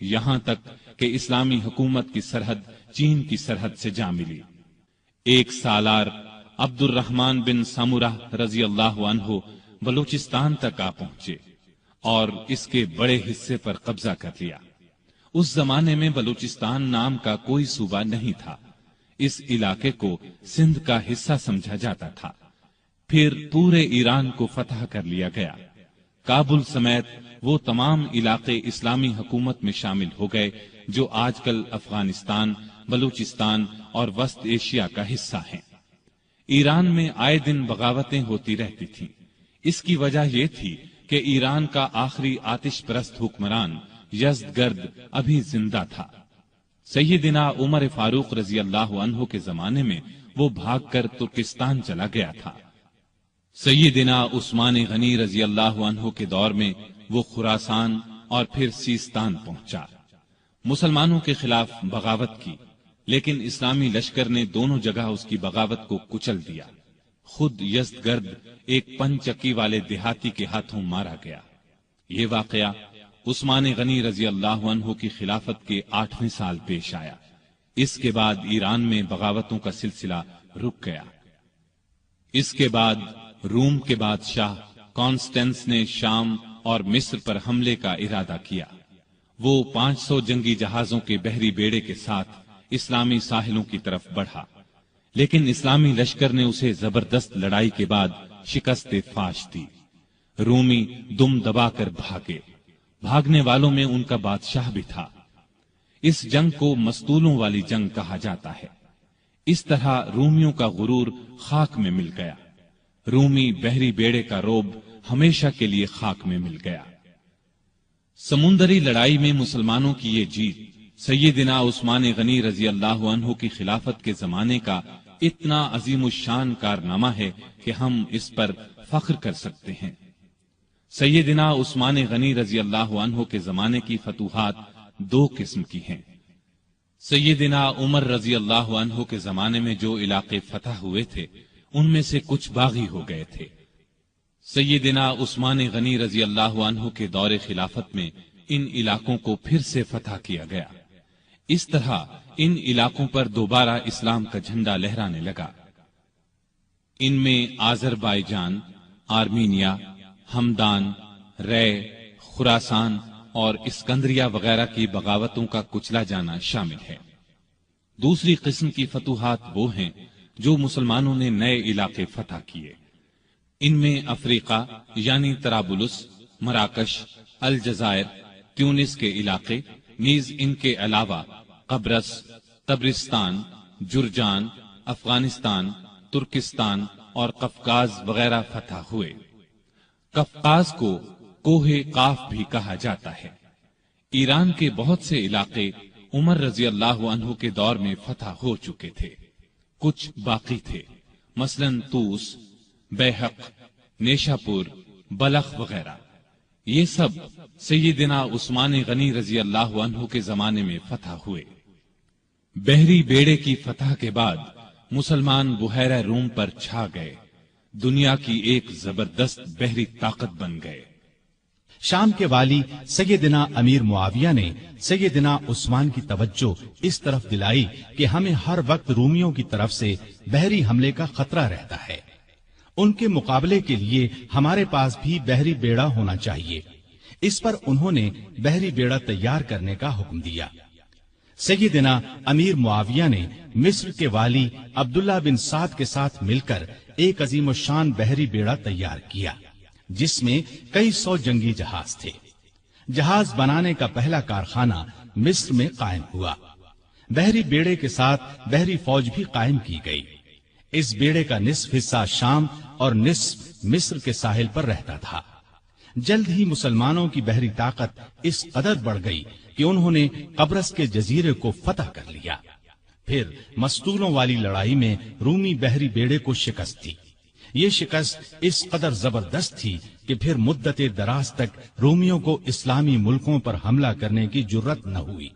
یہاں تک کہ اسلامی حکومت کی سرحد چین کی سرحد سے جا ملی۔ ایک سالار عبد الرحمن بن سمرہ رضی اللہ عنہ بلوچستان تک آ پہنچے اور اس کے بڑے حصے پر قبضہ کر لیا۔ اس زمانے میں بلوچستان نام کا کوئی صوبہ نہیں تھا۔ اس علاقے کو سندھ کا حصہ سمجھا جاتا تھا۔ پھر پورے ایران کو فتح کر لیا گیا۔ کابل سمیت وہ تمام علاقے اسلامی حکومت میں شامل ہو گئے جو آج کل افغانستان، بلوچستان اور وسط ایشیا کا حصہ ہیں۔ ایران میں آئے دن بغاوتیں ہوتی رہتی تھیں۔ اس کی وجہ یہ تھی کہ ایران کا آخری آتش پرست حکمران یزدگرد ابھی زندہ تھا۔ سیدنا عمر فاروق رضی اللہ عنہ کے زمانے میں وہ بھاگ کر ترکستان چلا گیا تھا۔ سیدنا عثمان غنی رضی اللہ عنہ کے دور میں وہ خراسان اور پھر سیستان پہنچا۔ مسلمانوں کے خلاف بغاوت کی، لیکن اسلامی لشکر نے دونوں جگہ اس کی بغاوت کو کچل دیا۔ خود یزدگرد ایک پنچکی والے دیہاتی کے ہاتھوں مارا گیا۔ یہ واقعہ عثمان غنی رضی اللہ عنہ کی خلافت کے 8ویں سال پیش آیا۔ اس کے بعد ایران میں بغاوتوں کا سلسلہ رک گیا۔ اس کے بعد روم کے بادشاہ کانسٹینس نے شام اور مصر پر حملے کا ارادہ کیا۔ وہ 500 جنگی جہازوں کے بحری بیڑے کے ساتھ اسلامی ساحلوں کی طرف بڑھا، لیکن اسلامی لشکر نے اسے زبردست لڑائی کے بعد شکست فاش دی۔ رومی دم دبا کر بھاگے۔ بھاگنے والوں میں ان کا بادشاہ بھی تھا۔ اس جنگ کو مستولوں والی جنگ کہا جاتا ہے۔ اس طرح رومیوں کا غرور خاک میں مل گیا۔ رومی بحری بیڑے کا روب ہمیشہ کے لیے خاک میں مل گیا۔ سمندری لڑائی میں مسلمانوں کی یہ جیت سیدنا عثمان غنی رضی اللہ عنہ کی خلافت کے زمانے کا اتنا عظیم الشان کارنامہ ہے کہ ہم اس پر فخر کر سکتے ہیں۔ سیدنا عثمان غنی رضی اللہ عنہ کے زمانے کی فتوحات 2 قسم کی ہیں۔ سیدنا عمر رضی اللہ عنہ کے زمانے میں جو علاقے فتح ہوئے تھے ان میں سے کچھ باغی ہو گئے تھے۔ سیدنا عثمان غنی رضی اللہ عنہ کے دور خلافت میں ان علاقوں کو پھر سے فتح کیا گیا۔ اس طرح ان علاقوں پر دوبارہ اسلام کا جھنڈا لہرانے لگا۔ ان میں آذربائیجان، آرمینیا، ہمدان، رے، خراسان اور اسکندریہ وغیرہ کی بغاوتوں کا کچلا جانا شامل ہے۔ دوسری قسم کی فتوحات وہ ہیں جو مسلمانوں نے نئے علاقے فتح کیے۔ ان میں افریقہ یعنی طرابلس، مراکش، الجزائر، تیونس کے علاقے، نیز ان کے علاوہ قبرص، طبرستان، جرجان، افغانستان، ترکستان اور قفقاز وغیرہ فتح ہوئے۔ قفقاز کو کوہ قاف بھی کہا جاتا ہے۔ ایران کے بہت سے علاقے عمر رضی اللہ عنہ کے دور میں فتح ہو چکے تھے، کچھ باقی تھے، مثلا طوس، بیحق، نیشاپور، بلخ وغیرہ۔ یہ سب سیدنا عثمان غنی رضی اللہ عنہ کے زمانے میں فتح ہوئے۔ بحری بیڑے کی فتح کے بعد مسلمان بحیرہ روم پر چھا گئے، دنیا کی ایک زبردست بحری طاقت بن گئے۔ شام کے والی سیدنا امیر معاویہ نے سیدنا عثمان کی توجہ اس طرف دلائی کہ ہمیں ہر وقت رومیوں کی طرف سے بحری حملے کا خطرہ رہتا ہے، ان کے مقابلے کے لیے ہمارے پاس بھی بحری بیڑا ہونا چاہیے۔ اس پر انہوں نے بحری بیڑا تیار کرنے کا حکم دیا۔ سیدنا امیر معاویہ نے مصر کے والی عبداللہ بن سعد کے ساتھ مل کر ایک عظیم الشان بحری بیڑا تیار کیا، جس میں کئی سو جنگی جہاز تھے۔ جہاز بنانے کا پہلا کارخانہ مصر میں قائم ہوا۔ بحری بیڑے کے ساتھ بحری فوج بھی قائم کی گئی۔ اس بیڑے کا نصف حصہ شام اور نصف مصر کے ساحل پر رہتا تھا۔ جلد ہی مسلمانوں کی بحری طاقت اس قدر بڑھ گئی کہ انہوں نے قبرص کے جزیرے کو فتح کر لیا۔ پھر مستولوں والی لڑائی میں رومی بحری بیڑے کو شکست دی۔ یہ شکست اس قدر زبردست تھی کہ پھر مدت دراز تک رومیوں کو اسلامی ملکوں پر حملہ کرنے کی جرت نہ ہوئی۔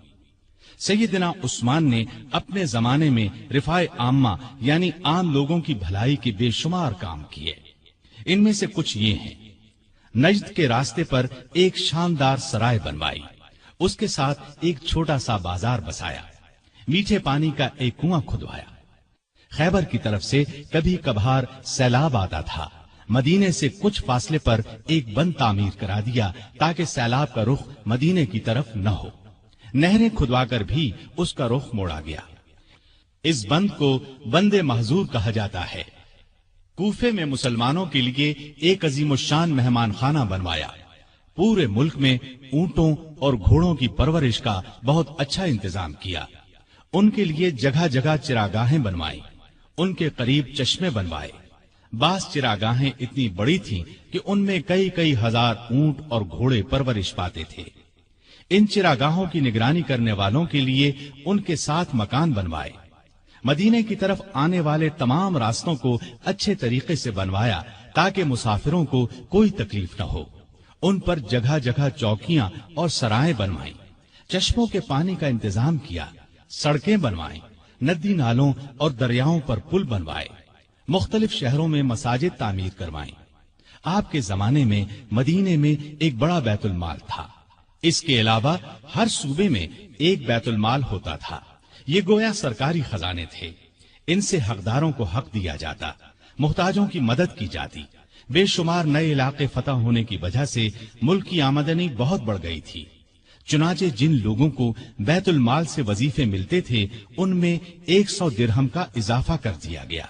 سیدنا عثمان نے اپنے زمانے میں رفاع عامہ یعنی عام لوگوں کی بھلائی کے بے شمار کام کیے۔ ان میں سے کچھ یہ ہیں: نجد کے راستے پر ایک شاندار سرائے بنوائی، اس کے ساتھ ایک چھوٹا سا بازار بسایا، میٹھے پانی کا ایک کنواں کھدوایا۔ خیبر کی طرف سے کبھی کبھار سیلاب آتا تھا، مدینے سے کچھ فاصلے پر ایک بند تعمیر کرا دیا تاکہ سیلاب کا رخ مدینے کی طرف نہ ہو۔ نہریں کھدوا کر بھی اس کا رخ موڑا گیا۔ اس بند کو بند محظور کہا جاتا ہے۔ کوفے میں مسلمانوں کے لیے ایک عظیم الشان مہمان خانہ بنوایا۔ پورے ملک میں اونٹوں اور گھوڑوں کی پرورش کا بہت اچھا انتظام کیا۔ ان کے لیے جگہ جگہ چراگاہیں بنوائی، ان کے قریب چشمے بنوائے۔ بعض چراگاہیں اتنی بڑی تھیں کہ ان میں کئی کئی ہزار اونٹ اور گھوڑے پرورش پاتے تھے۔ ان چراگاہوں کی نگرانی کرنے والوں کے لیے ان کے ساتھ مکان بنوائے۔ مدینے کی طرف آنے والے تمام راستوں کو اچھے طریقے سے بنوایا تاکہ مسافروں کو کوئی تکلیف نہ ہو۔ ان پر جگہ جگہ چوکیاں اور سرائیں بنوائیں، چشموں کے پانی کا انتظام کیا، سڑکیں بنوائیں، ندی نالوں اور دریاؤں پر پل بنوائے، مختلف شہروں میں مساجد تعمیر کروائیں۔ آپ کے زمانے میں مدینے میں ایک بڑا بیت المال تھا۔ اس کے علاوہ ہر صوبے میں ایک بیت المال ہوتا تھا۔ یہ گویا سرکاری خزانے تھے۔ ان سے حقداروں کو حق دیا جاتا، محتاجوں کی مدد کی جاتی۔ بے شمار نئے علاقے فتح ہونے کی وجہ سے ملک کی آمدنی بہت بڑھ گئی تھی۔ چنانچہ جن لوگوں کو بیت المال سے وظیفے ملتے تھے ان میں 100 درہم کا اضافہ کر دیا گیا۔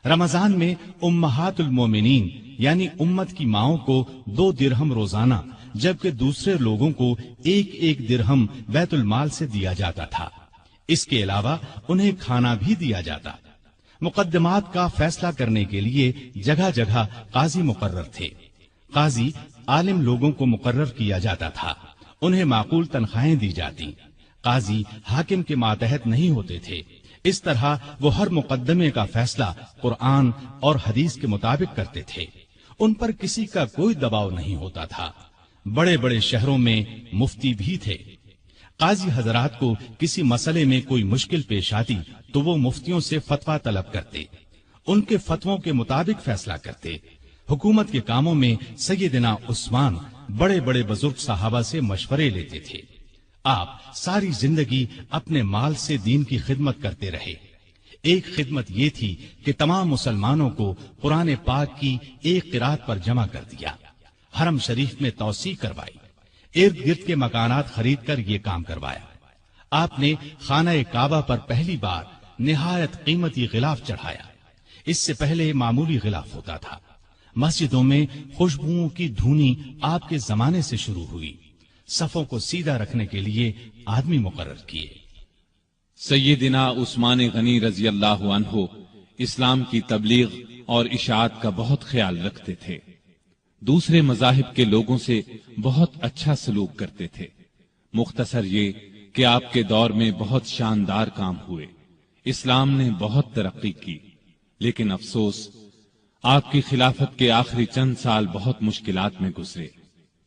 رمضان میں امہات المومنین یعنی امت کی ماؤں کو 2 درہم روزانہ، جبکہ دوسرے لوگوں کو 1 درہم بیت المال سے دیا جاتا تھا۔ اس کے علاوہ انہیں کھانا بھی دیا جاتا۔ مقدمات کا فیصلہ کرنے کے لیے جگہ جگہ قاضی مقرر تھے۔ قاضی عالم لوگوں کو مقرر کیا جاتا تھا، انہیں معقول تنخواہیں دی جاتی۔ قاضی حاکم کے ماتحت نہیں ہوتے تھے، اس طرح وہ ہر مقدمے کا فیصلہ قرآن اور حدیث کے مطابق کرتے تھے۔ ان پر کسی کا کوئی دباؤ نہیں ہوتا تھا۔ بڑے بڑے شہروں میں مفتی بھی تھے۔ قاضی حضرات کو کسی مسئلے میں کوئی مشکل پیش آتی تو وہ مفتیوں سے فتویٰ طلب کرتے، ان کے فتووں کے مطابق فیصلہ کرتے۔ حکومت کے کاموں میں سیدنا عثمان بڑے بڑے بزرگ صحابہ سے مشورے لیتے تھے۔ آپ ساری زندگی اپنے مال سے دین کی خدمت کرتے رہے۔ ایک خدمت یہ تھی کہ تمام مسلمانوں کو قرآن پاک کی ایک قرات پر جمع کر دیا، حرم شریف میں توسیع کروائی، ارد گرد کے مکانات خرید کر یہ کام کروایا۔ آپ نے خانہ کعبہ پر پہلی بار نہایت قیمتی غلاف چڑھایا۔ اس سے پہلے معمولی غلاف ہوتا تھا۔ مسجدوں میں خوشبوؤں کی دھونی آپ کے زمانے سے شروع ہوئی، صفوں کو سیدھا رکھنے کے لیے آدمی مقرر کیے۔ سیدنا عثمان غنی رضی اللہ عنہ اسلام کی تبلیغ اور اشاعت کا بہت خیال رکھتے تھے، دوسرے مذاہب کے لوگوں سے بہت اچھا سلوک کرتے تھے۔ مختصر یہ کہ آپ کے دور میں بہت شاندار کام ہوئے، اسلام نے بہت ترقی کی، لیکن افسوس آپ کی خلافت کے آخری چند سال بہت مشکلات میں گزرے۔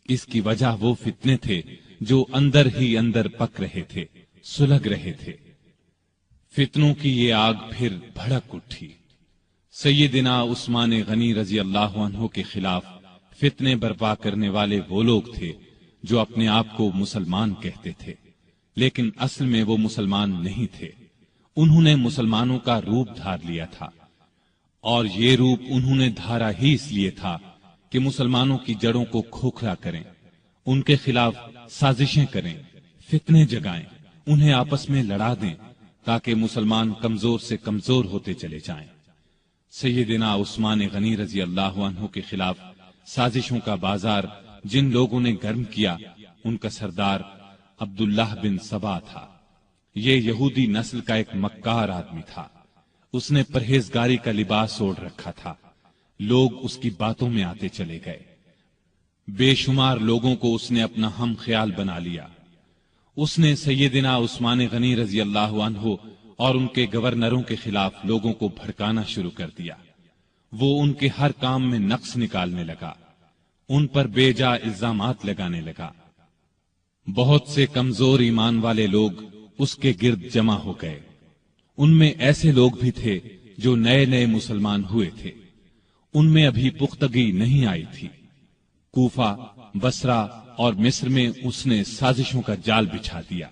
اس کی وجہ وہ فتنے تھے جو اندر ہی اندر پک رہے تھے، سلگ رہے تھے۔ فتنوں کی یہ آگ پھر بھڑک اٹھی۔ سیدنا عثمان غنی رضی اللہ عنہ کے خلاف فتنے برپا کرنے والے وہ لوگ تھے جو اپنے آپ کو مسلمان کہتے تھے، لیکن اصل میں وہ مسلمان نہیں تھے۔ انہوں نے مسلمانوں کا روپ دھار لیا تھا، اور یہ روپ انہوں نے دھارا ہی اس لیے تھا کہ مسلمانوں کی جڑوں کو کھوکھلا کریں، ان کے خلاف سازشیں کریں، فتنے جگائیں، انہیں آپس میں لڑا دیں تاکہ مسلمان کمزور سے کمزور ہوتے چلے جائیں۔ سیدنا عثمان غنی رضی اللہ عنہ کے خلاف سازشوں کا بازار جن لوگوں نے گرم کیا، ان کا سردار عبداللہ بن سبا تھا۔ یہ یہودی نسل کا ایک مکار آدمی تھا، اس نے پرہیزگاری کا لباس اوڑھ رکھا تھا، لوگ اس کی باتوں میں آتے چلے گئے، بے شمار لوگوں کو اس نے اپنا ہم خیال بنا لیا۔ اس نے سیدنا عثمان غنی رضی اللہ عنہ اور ان کے گورنروں کے خلاف لوگوں کو بھڑکانا شروع کر دیا۔ وہ ان کے ہر کام میں نقص نکالنے لگا، ان پر بے جا الزامات لگانے لگا۔ بہت سے کمزور ایمان والے لوگ اس کے گرد جمع ہو گئے۔ ان میں ایسے لوگ بھی تھے جو نئے نئے مسلمان ہوئے تھے، ان میں ابھی پختگی نہیں آئی تھی۔ کوفہ، بصرہ اور مصر میں اس نے سازشوں کا جال بچھا دیا۔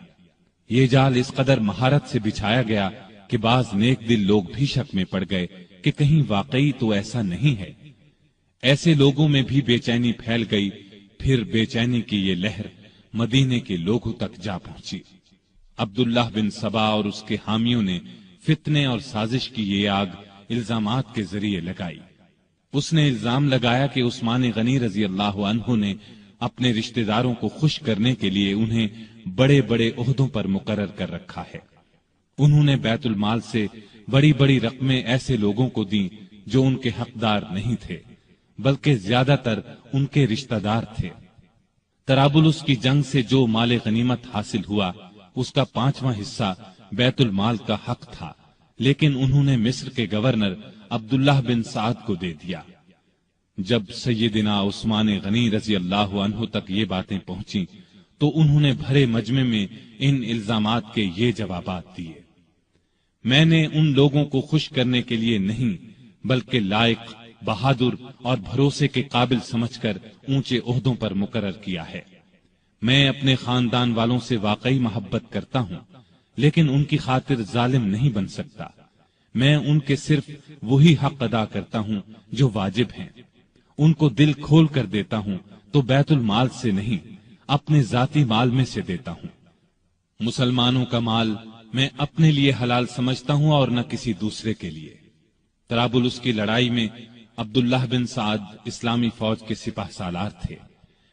یہ جال اس قدر مہارت سے بچھایا گیا کہ بعض نیک دل لوگ بھی شک میں پڑ گئے کہ کہیں واقعی تو ایسا نہیں ہے۔ ایسے لوگوں میں بھی بے چینی پھیل گئی، پھر بے چینی کی یہ لہر مدینے کے لوگوں تک جا پہنچی۔ عبداللہ بن سبا اور اس کے حامیوں نے فتنے اور سازش کی یہ آگ الزامات کے ذریعے لگائی۔ اس نے الزام لگایا کہ عثمان غنی رضی اللہ عنہ نے اپنے رشتہ داروں کو خوش کرنے کے لیے انہیں بڑے بڑے عہدوں پر مقرر کر رکھا ہے۔ انہوں نے بیت المال سے بڑی بڑی رقمیں ایسے لوگوں کو دیں جو ان کے حقدار نہیں تھے، بلکہ زیادہ تر ان کے رشتہ دار تھے۔ طرابلس کی جنگ سے جو مال غنیمت حاصل ہوا، اس کا 5واں حصہ بیت المال کا حق تھا، لیکن انہوں نے مصر کے گورنر عبداللہ بن سعد کو دے دیا۔ جب سیدنا عثمان غنی رضی اللہ عنہ تک یہ باتیں پہنچیں تو انہوں نے بھرے مجمع میں ان الزامات کے یہ جوابات دیے۔ میں نے ان لوگوں کو خوش کرنے کے لیے نہیں، بلکہ لائق، بہادر اور بھروسے کے قابل سمجھ کر اونچے عہدوں پر مقرر کیا ہے۔ میں اپنے خاندان والوں سے واقعی محبت کرتا ہوں، لیکن ان کی خاطر ظالم نہیں بن سکتا۔ میں ان کے صرف وہی حق ادا کرتا ہوں جو واجب ہیں، ان کو دل کھول کر دیتا ہوں تو بیت المال سے نہیں، اپنے ذاتی مال میں سے دیتا ہوں۔ مسلمانوں کا مال میں اپنے لیے حلال سمجھتا ہوں اور نہ کسی دوسرے کے لیے۔ طرابلس کی لڑائی میں عبداللہ بن سعد اسلامی فوج کے سپاہ سالار تھے۔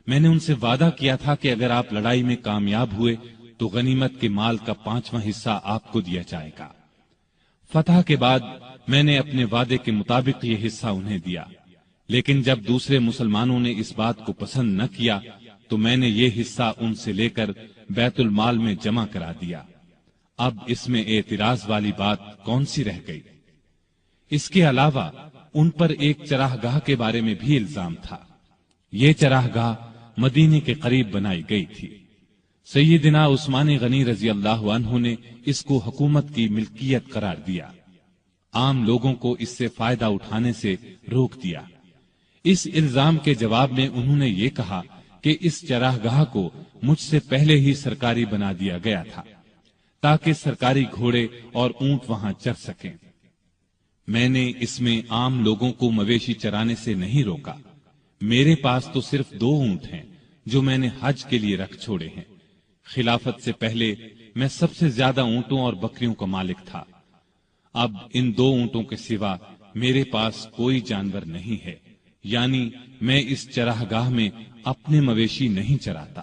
میں نے ان سے وعدہ کیا تھا کہ اگر آپ لڑائی میں کامیاب ہوئے تو غنیمت کے مال کا 5واں حصہ آپ کو دیا جائے گا۔ فتح کے بعد میں نے اپنے وعدے کے مطابق یہ حصہ انہیں دیا، لیکن جب دوسرے مسلمانوں نے اس بات کو پسند نہ کیا تو میں نے یہ حصہ ان سے لے کر بیت المال میں جمع کرا دیا۔ اب اس میں اعتراض والی بات کون سی رہ گئی؟ اس کے علاوہ ان پر ایک چراہ گاہ کے بارے میں بھی الزام تھا۔ یہ چراہ گاہ مدینے کے قریب بنائی گئی تھی۔ سیدنا عثمان غنی رضی اللہ عنہ نے اس کو حکومت کی ملکیت قرار دیا، عام لوگوں کو اس سے فائدہ اٹھانے سے روک دیا۔ اس الزام کے جواب میں انہوں نے یہ کہا کہ اس چراہ گاہ کو مجھ سے پہلے ہی سرکاری بنا دیا گیا تھا تاکہ سرکاری گھوڑے اور اونٹ وہاں چر سکیں۔ میں نے اس میں عام لوگوں کو مویشی چرانے سے نہیں روکا۔ میرے پاس تو صرف 2 اونٹ ہیں جو میں نے حج کے لیے رکھ چھوڑے ہیں۔ خلافت سے پہلے میں سب سے زیادہ اونٹوں اور بکریوں کا مالک تھا۔ اب ان 2 اونٹوں کے سوا میرے پاس کوئی جانور نہیں ہے، یعنی میں اس چراگاہ میں اپنے مویشی نہیں چراتا۔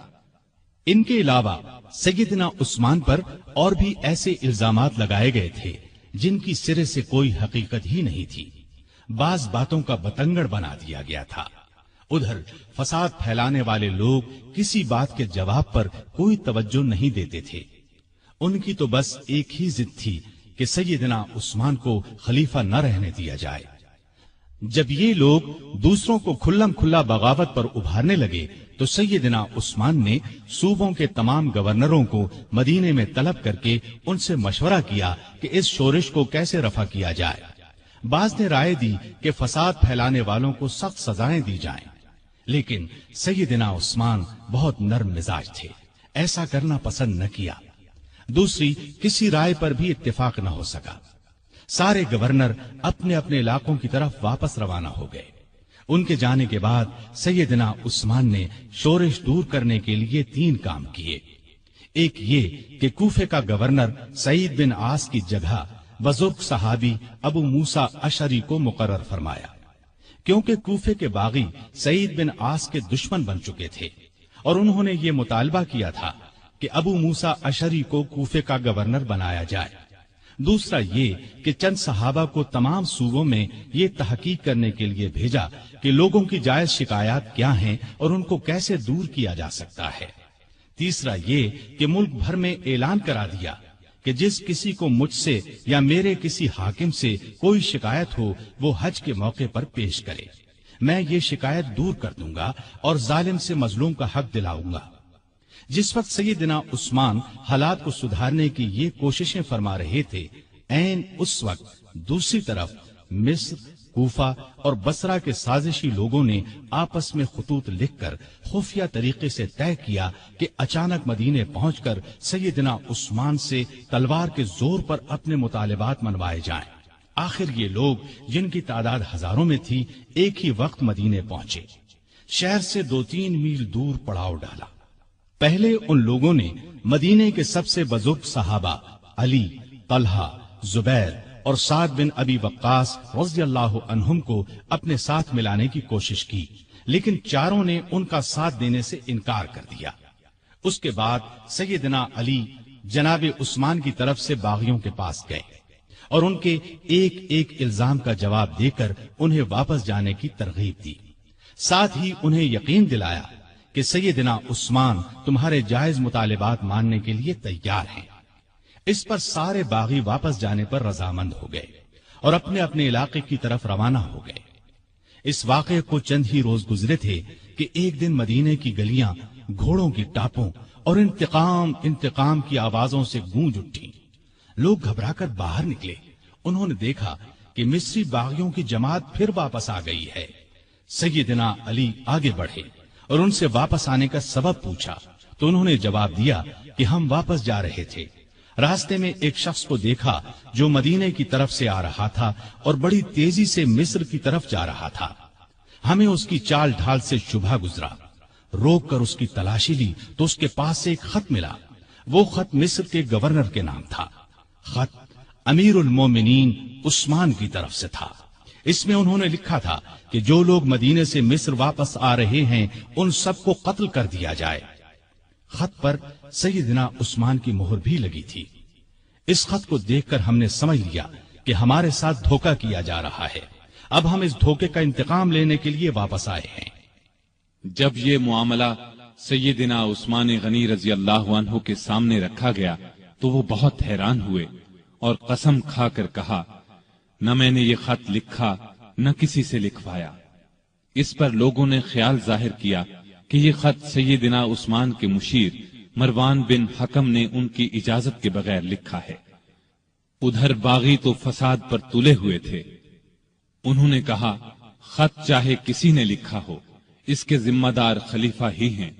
ان کے علاوہ سیدنا عثمان پر اور بھی ایسے الزامات لگائے گئے تھے جن کی سرے سے کوئی حقیقت ہی نہیں تھی۔ بعض باتوں کا بتنگڑ بنا دیا گیا تھا۔ ادھر فساد پھیلانے والے لوگ کسی بات کے جواب پر کوئی توجہ نہیں دیتے تھے۔ ان کی تو بس ایک ہی ضد تھی کہ سیدنا عثمان کو خلیفہ نہ رہنے دیا جائے۔ جب یہ لوگ دوسروں کو کھلم کھلا بغاوت پر ابھارنے لگے تو سیدنا عثمان نے صوبوں کے تمام گورنروں کو مدینے میں طلب کر کے ان سے مشورہ کیا کہ اس شورش کو کیسے رفع کیا جائے۔ بعض نے رائے دی کہ فساد پھیلانے والوں کو سخت سزائیں دی جائیں، لیکن سیدنا عثمان بہت نرم مزاج تھے، ایسا کرنا پسند نہ کیا۔ دوسری کسی رائے پر بھی اتفاق نہ ہو سکا۔ سارے گورنر اپنے اپنے علاقوں کی طرف واپس روانہ ہو گئے۔ ان کے جانے کے بعد سیدنا عثمان نے شورش دور کرنے کے لیے 3 کام کیے۔ ایک یہ کہ کوفے کا گورنر سعید بن عاص کی جگہ بزرگ صحابی ابو موسیٰ اشعری کو مقرر فرمایا، کیونکہ کوفے کے باغی سعید بن عاص کے دشمن بن چکے تھے اور انہوں نے یہ مطالبہ کیا تھا کہ ابو موسیٰ اشعری کو کوفے کا گورنر بنایا جائے۔ دوسرا یہ کہ چند صحابہ کو تمام صوبوں میں یہ تحقیق کرنے کے لیے بھیجا کہ لوگوں کی جائز شکایات کیا ہیں اور ان کو کیسے دور کیا جا سکتا ہے۔ تیسرا یہ کہ ملک بھر میں اعلان کرا دیا کہ جس کسی کو مجھ سے یا میرے کسی حاکم سے کوئی شکایت ہو وہ حج کے موقع پر پیش کرے، میں یہ شکایت دور کر دوں گا اور ظالم سے مظلوم کا حق دلاؤں گا۔ جس وقت سیدنا عثمان حالات کو سدھارنے کی یہ کوششیں فرما رہے تھے، عین اس وقت دوسری طرف مصر، کوفہ اور بصرہ کے سازشی لوگوں نے آپس میں خطوط لکھ کر خفیہ طریقے سے طے کیا کہ اچانک مدینے پہنچ کر سیدنا عثمان سے تلوار کے زور پر اپنے مطالبات منوائے جائیں۔ آخر یہ لوگ جن کی تعداد ہزاروں میں تھی ایک ہی وقت مدینے پہنچے۔ شہر سے 2-3 میل دور پڑاؤ ڈالا۔ پہلے ان لوگوں نے مدینے کے سب سے بزرگ صحابہ علی، طلحہ، زبیر اور سعد بن ابی وقاص رضی اللہ عنہم کو اپنے ساتھ ملانے کی کوشش کی، لیکن چاروں نے ان کا ساتھ دینے سے انکار کر دیا۔ اس کے بعد سیدنا علی جناب عثمان کی طرف سے باغیوں کے پاس گئے اور ان کے ایک ایک الزام کا جواب دے کر انہیں واپس جانے کی ترغیب دی، ساتھ ہی انہیں یقین دلایا کہ سیدنا عثمان تمہارے جائز مطالبات ماننے کے لیے تیار ہیں۔ اس پر سارے باغی واپس جانے پر رضامند ہو گئے اور اپنے اپنے علاقے کی طرف روانہ ہو گئے۔ اس واقعے کو چند ہی روز گزرے تھے کہ ایک دن مدینے کی گلیاں گھوڑوں کی ٹاپوں اور انتقام کی آوازوں سے گونج اٹھی۔ لوگ گھبرا کر باہر نکلے۔ انہوں نے دیکھا کہ مصری باغیوں کی جماعت پھر واپس آ گئی ہے۔ سیدنا علی آگے بڑھے اور ان سے واپس آنے کا سبب پوچھا تو انہوں نے جواب دیا کہ ہم واپس جا رہے تھے، راستے میں ایک شخص کو دیکھا جو مدینے کی طرف سے آ رہا تھا اور بڑی تیزی سے مصر کی طرف جا رہا تھا۔ ہمیں اس کی چال ڈھال سے شبہ گزرا، روک کر اس کی تلاشی لی تو اس کے پاس سے ایک خط ملا۔ وہ خط مصر کے گورنر کے نام تھا۔ خط امیر المومنین عثمان کی طرف سے تھا۔ اس میں انہوں نے لکھا تھا کہ جو لوگ مدینے سے مصر واپس آ رہے ہیں ان سب کو قتل کر دیا جائے۔ خط پر سیدنا عثمان کی مہر بھی لگی تھی۔ اس خط کو دیکھ کر ہم نے سمجھ لیا کہ ہمارے ساتھ دھوکہ کیا جا رہا ہے۔ اب ہم اس دھوکے کا انتقام لینے کے لیے واپس آئے ہیں۔ جب یہ معاملہ سیدنا عثمان غنی رضی اللہ عنہ کے سامنے رکھا گیا تو وہ بہت حیران ہوئے اور قسم کھا کر کہا، نہ میں نے یہ خط لکھا نہ کسی سے لکھوایا۔ اس پر لوگوں نے خیال ظاہر کیا کہ یہ خط سیدنا عثمان کے مشیر مروان بن حکم نے ان کی اجازت کے بغیر لکھا ہے۔ ادھر باغی تو فساد پر تلے ہوئے تھے۔ انہوں نے کہا، خط چاہے کسی نے لکھا ہو، اس کے ذمہ دار خلیفہ ہی ہیں،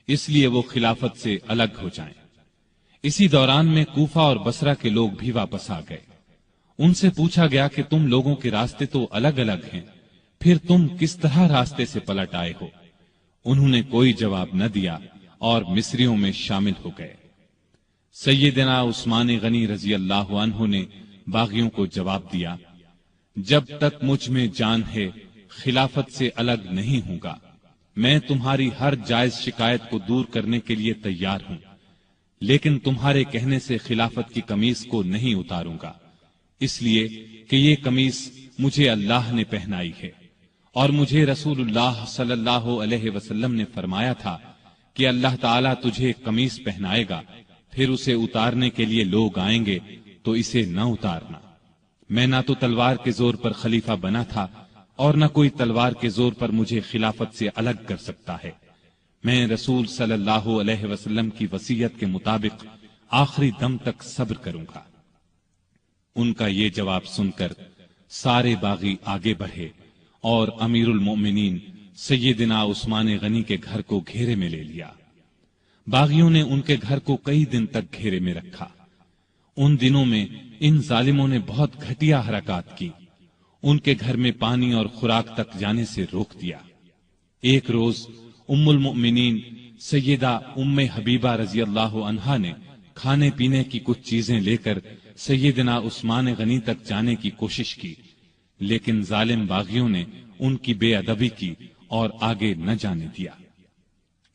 اس لیے وہ خلافت سے الگ ہو جائیں۔ اسی دوران میں کوفہ اور بصرہ کے لوگ بھی واپس آ گئے۔ ان سے پوچھا گیا کہ تم لوگوں کے راستے تو الگ الگ ہیں، پھر تم کس طرح راستے سے پلٹ آئے ہو؟ انہوں نے کوئی جواب نہ دیا اور مصریوں میں شامل ہو گئے۔ سیدنا عثمان غنی رضی اللہ عنہ نے باغیوں کو جواب دیا، جب تک مجھ میں جان ہے خلافت سے الگ نہیں ہوں گا۔ میں تمہاری ہر جائز شکایت کو دور کرنے کے لیے تیار ہوں، لیکن تمہارے کہنے سے خلافت کی قمیص کو نہیں اتاروں گا، اس لیے کہ یہ قمیص مجھے اللہ نے پہنائی ہے، اور مجھے رسول اللہ صلی اللہ علیہ وسلم نے فرمایا تھا کہ اللہ تعالیٰ تجھے قمیص پہنائے گا، پھر اسے اتارنے کے لیے لوگ آئیں گے تو اسے نہ اتارنا۔ میں نہ تو تلوار کے زور پر خلیفہ بنا تھا اور نہ کوئی تلوار کے زور پر مجھے خلافت سے الگ کر سکتا ہے۔ میں رسول صلی اللہ علیہ وسلم کی وصیت کے مطابق آخری دم تک صبر کروں گا۔ ان کا یہ جواب سن کر سارے باغی آگے بڑھے اور امیر المؤمنین سیدنا عثمان غنی کے گھر کو گھیرے میں لے لیا۔ باغیوں نے ان کے گھر کو کئی دن تک گھیرے میں رکھا۔ ان دنوں میں ان ظالموں نے بہت گھٹیا حرکات کی، ان کے گھر میں پانی اور خوراک تک جانے سے روک دیا۔ ایک روز ام المؤمنین سیدہ ام حبیبہ رضی اللہ عنہا نے کھانے پینے کی کچھ چیزیں لے کر سیدنا عثمان غنی تک جانے کی کوشش کی، لیکن ظالم باغیوں نے ان کی بے ادبی کی اور آگے نہ جانے دیا۔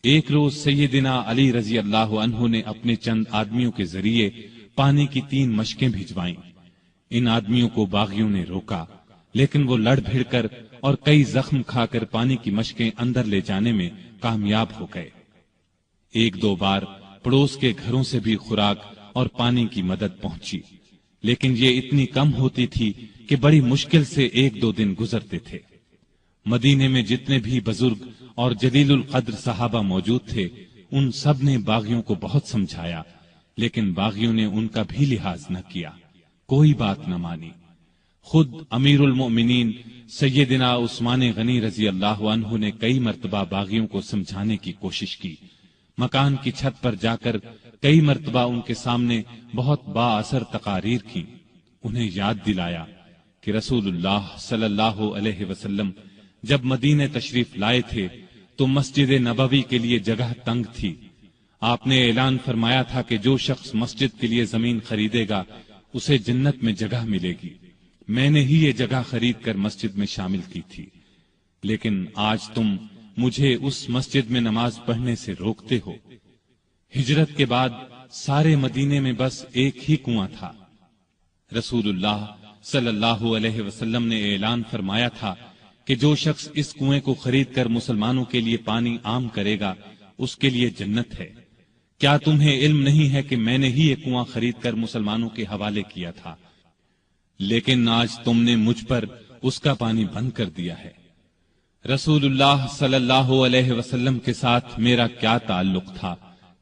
ایک روز سیدنا علی رضی اللہ عنہ نے اپنے چند آدمیوں کے ذریعے پانی کی 3 مشکیں بھجوائیں۔ ان آدمیوں کو باغیوں نے روکا، لیکن وہ لڑ بھیڑ کر اور کئی زخم کھا کر پانی کی مشکیں اندر لے جانے میں کامیاب ہو گئے۔ 1-2 بار پڑوس کے گھروں سے بھی خوراک اور پانی کی مدد پہنچی، لیکن یہ اتنی کم ہوتی تھی کہ بڑی مشکل سے 1-2 دن گزرتے تھے۔ مدینے میں جتنے بھی بزرگ اور جلیل القدر صحابہ موجود تھے، ان سب نے باغیوں کو بہت سمجھایا، لیکن باغیوں نے ان کا بھی لحاظ نہ کیا، کوئی بات نہ مانی۔ خود امیر المؤمنین سیدنا عثمان غنی رضی اللہ عنہ نے کئی مرتبہ باغیوں کو سمجھانے کی کوشش کی، مکان کی چھت پر جا کر کئی مرتبہ ان کے سامنے بہت با اثر تقاریر کی، انہیں یاد دلایا کہ رسول اللہ صلی اللہ علیہ وسلم جب مدینے تشریف لائے تھے تو مسجد نبوی کے لیے جگہ تنگ تھی۔ آپ نے اعلان فرمایا تھا کہ جو شخص مسجد کے لیے زمین خریدے گا اسے جنت میں جگہ ملے گی۔ میں نے ہی یہ جگہ خرید کر مسجد میں شامل کی تھی، لیکن آج تم مجھے اس مسجد میں نماز پڑھنے سے روکتے ہو۔ ہجرت کے بعد سارے مدینے میں بس ایک ہی کنواں تھا۔ رسول اللہ صلی اللہ علیہ وسلم نے اعلان فرمایا تھا کہ جو شخص اس کنویں کو خرید کر مسلمانوں کے لیے پانی عام کرے گا اس کے لیے جنت ہے۔ کیا تمہیں علم نہیں ہے کہ میں نے ہی یہ کنواں خرید کر مسلمانوں کے حوالے کیا تھا، لیکن آج تم نے مجھ پر اس کا پانی بند کر دیا ہے۔ رسول اللہ صلی اللہ علیہ وسلم کے ساتھ میرا کیا تعلق تھا،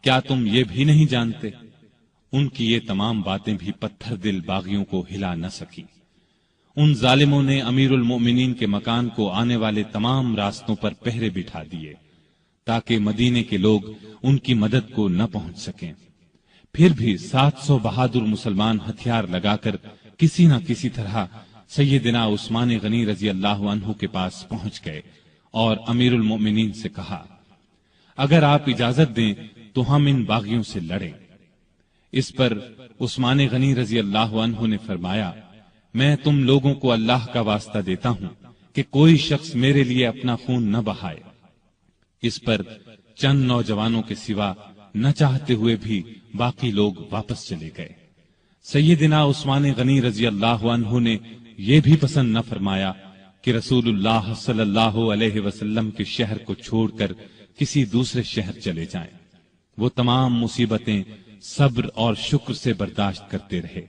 کیا تم یہ بھی نہیں جانتے؟ ان کی یہ تمام باتیں بھی پتھر دل باغیوں کو ہلا نہ سکی۔ ان ظالموں نے امیر المؤمنین کے مکان کو آنے والے تمام راستوں پر پہرے بٹھا دیے تاکہ مدینے کے لوگ ان کی مدد کو نہ پہنچ سکیں۔ پھر بھی 700 بہادر مسلمان ہتھیار لگا کر کسی نہ کسی طرح سیدنا عثمان غنی رضی اللہ عنہ کے پاس پہنچ گئے اور امیر المؤمنین سے کہا، اگر آپ اجازت دیں تو ہم ان باغیوں سے لڑیں۔ اس پر عثمان غنی رضی اللہ عنہ نے فرمایا، میں تم لوگوں کو اللہ کا واسطہ دیتا ہوں کہ کوئی شخص میرے لیے اپنا خون نہ بہائے۔ اس پر چند نوجوانوں کے سوا نہ چاہتے ہوئے بھی باقی لوگ واپس چلے گئے۔ سیدنا عثمان غنی رضی اللہ عنہ نے یہ بھی پسند نہ فرمایا کہ رسول اللہ صلی اللہ علیہ وسلم کے شہر کو چھوڑ کر کسی دوسرے شہر چلے جائیں۔ وہ تمام مصیبتیں صبر اور شکر سے برداشت کرتے رہے،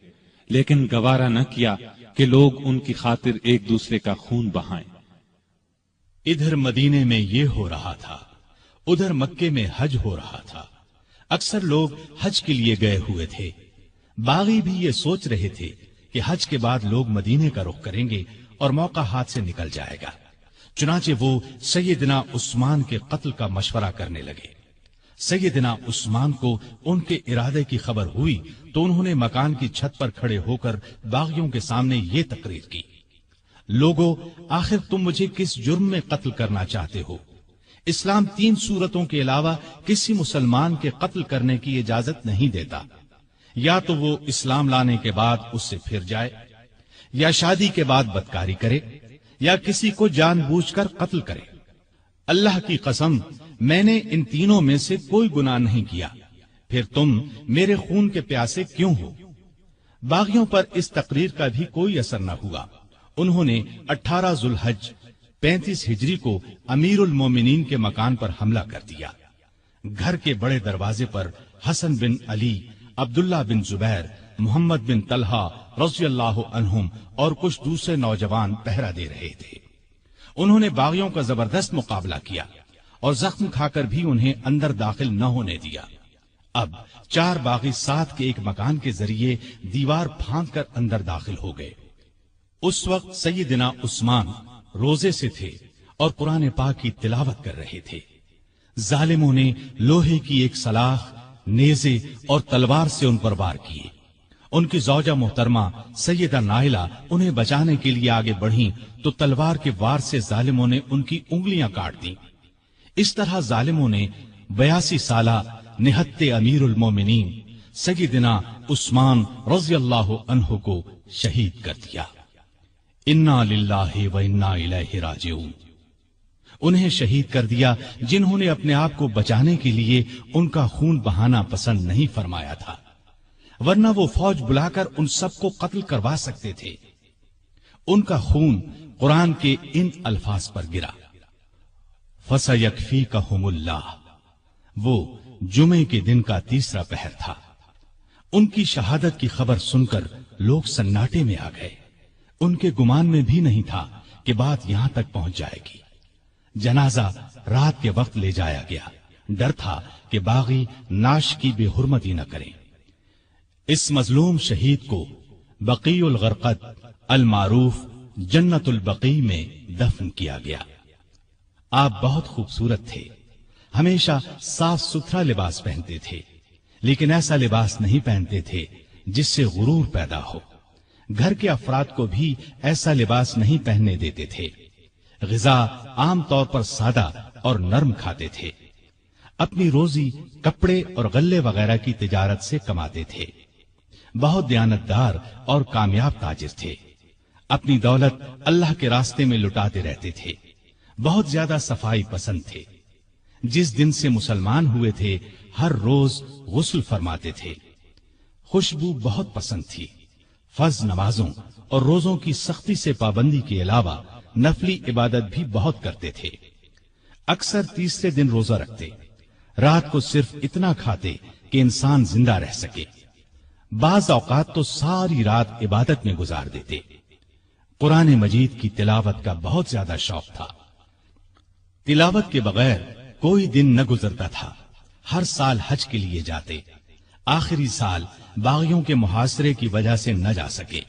لیکن گوارا نہ کیا کہ لوگ ان کی خاطر ایک دوسرے کا خون بہائیں۔ ادھر مدینے میں یہ ہو رہا تھا، ادھر مکے میں حج ہو رہا تھا۔ اکثر لوگ حج کے لیے گئے ہوئے تھے۔ باغی بھی یہ سوچ رہے تھے کہ حج کے بعد لوگ مدینے کا رخ کریں گے اور موقع ہاتھ سے نکل جائے گا، چنانچہ وہ سیدنا عثمان کے قتل کا مشورہ کرنے لگے۔ سیدنا عثمان کو ان کے ارادے کی خبر ہوئی تو انہوں نے مکان کی چھت پر کھڑے ہو کر باغیوں کے سامنے یہ تقریر کی، لوگو، آخر تم مجھے کس جرم میں قتل کرنا چاہتے ہو؟ اسلام 3 صورتوں کے علاوہ کسی مسلمان کے قتل کرنے کی اجازت نہیں دیتا، یا تو وہ اسلام لانے کے بعد اس سے پھر جائے، یا شادی کے بعد بدکاری کرے، یا کسی کو جان بوجھ کر قتل کرے۔ اللہ کی قسم میں نے ان تینوں میں سے کوئی گناہ نہیں کیا، پھر تم میرے خون کے پیاسے کیوں ہو؟ باغیوں پر اس تقریر کا بھی کوئی اثر نہ ہوا۔ انہوں نے 18 ذوالحج 35 ہجری کو امیر المومنین کے مکان پر حملہ کر دیا۔ گھر کے بڑے دروازے پر حسن بن علی، عبداللہ بن زبیر، محمد بن طلحہ رضی اللہ عنہم اور کچھ دوسرے نوجوان پہرا دے رہے تھے۔ انہوں نے باغیوں کا زبردست مقابلہ کیا اور زخم کھا کر بھی انہیں اندر داخل نہ ہونے دیا۔ اب 4 باغی ساتھ کے ایک مکان کے ذریعے دیوار پھاند کر اندر داخل ہو گئے۔ اس وقت سیدنا عثمان روزے سے تھے اور قرآن پاک کی تلاوت کر رہے تھے۔ ظالموں نے لوہے کی ایک سلاخ، نیزے اور تلوار سے ان پر وار کیے۔ ان کی زوجہ محترمہ سیدہ نائلہ انہیں بچانے کے لیے آگے بڑھیں تو تلوار کے وار سے ظالموں نے ان کی انگلیاں کاٹ دیں۔ اس طرح ظالموں نے 82 سالہ نہت امیر المومنین سیدنا عثمان رضی اللہ عنہ کو شہید کر دیا۔ انا للہ و انا الیہ راجعون۔ انہیں شہید کر دیا جنہوں نے اپنے آپ کو بچانے کے لیے ان کا خون بہانا پسند نہیں فرمایا تھا، ورنہ وہ فوج بلا کر ان سب کو قتل کروا سکتے تھے۔ ان کا خون قرآن کے ان الفاظ پر گرا، فَسَيَكْفِيكَهُمُ اللَّهُ۔ وہ جمعے کے دن کا تیسرا پہر تھا۔ ان کی شہادت کی خبر سن کر لوگ سناٹے میں آ گئے۔ ان کے گمان میں بھی نہیں تھا کہ بات یہاں تک پہنچ جائے گی۔ جنازہ رات کے وقت لے جایا گیا، ڈر تھا کہ باغی ناش کی بے حرمتی نہ کریں۔ اس مظلوم شہید کو بقیع الغرقد المعروف جنت البقیع میں دفن کیا گیا۔ آپ بہت خوبصورت تھے، ہمیشہ صاف ستھرا لباس پہنتے تھے، لیکن ایسا لباس نہیں پہنتے تھے جس سے غرور پیدا ہو۔ گھر کے افراد کو بھی ایسا لباس نہیں پہننے دیتے تھے۔ غذا عام طور پر سادہ اور نرم کھاتے تھے۔ اپنی روزی کپڑے اور غلے وغیرہ کی تجارت سے کماتے تھے۔ بہت دیانتدار اور کامیاب تاجر تھے۔ اپنی دولت اللہ کے راستے میں لٹاتے رہتے تھے۔ بہت زیادہ صفائی پسند تھے۔ جس دن سے مسلمان ہوئے تھے ہر روز غسل فرماتے تھے۔ خوشبو بہت پسند تھی۔ فرض نمازوں اور روزوں کی سختی سے پابندی کے علاوہ نفلی عبادت بھی بہت کرتے تھے۔ اکثر تیسرے دن روزہ رکھتے، رات کو صرف اتنا کھاتے کہ انسان زندہ رہ سکے۔ بعض اوقات تو ساری رات عبادت میں گزار دیتے۔ قرآن مجید کی تلاوت کا بہت زیادہ شوق تھا۔ تلاوت کے بغیر کوئی دن نہ گزرتا تھا۔ ہر سال حج کے لیے جاتے، آخری سال باغیوں کے محاصرے کی وجہ سے نہ جا سکے۔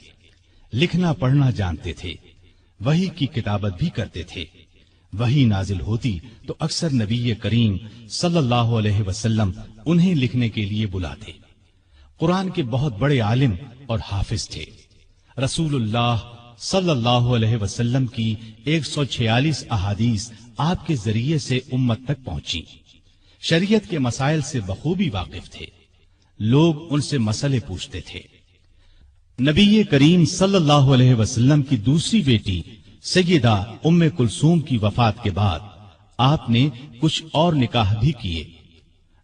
لکھنا پڑھنا جانتے تھے، وحی کی کتابت بھی کرتے تھے۔ وحی نازل ہوتی تو اکثر نبی کریم صلی اللہ علیہ وسلم انہیں لکھنے کے لیے بلاتے۔ قرآن کے بہت بڑے عالم اور حافظ تھے۔ رسول اللہ صلی اللہ علیہ وسلم کی 146 احادیث آپ کے ذریعے سے امت تک پہنچی۔ شریعت کے مسائل سے بخوبی واقف تھے۔ لوگ ان سے مسئلے پوچھتے تھے۔ نبی کریم صلی اللہ علیہ وسلم کی دوسری بیٹی سیدہ ام کلثوم کی وفات کے بعد آپ نے کچھ اور نکاح بھی کیے۔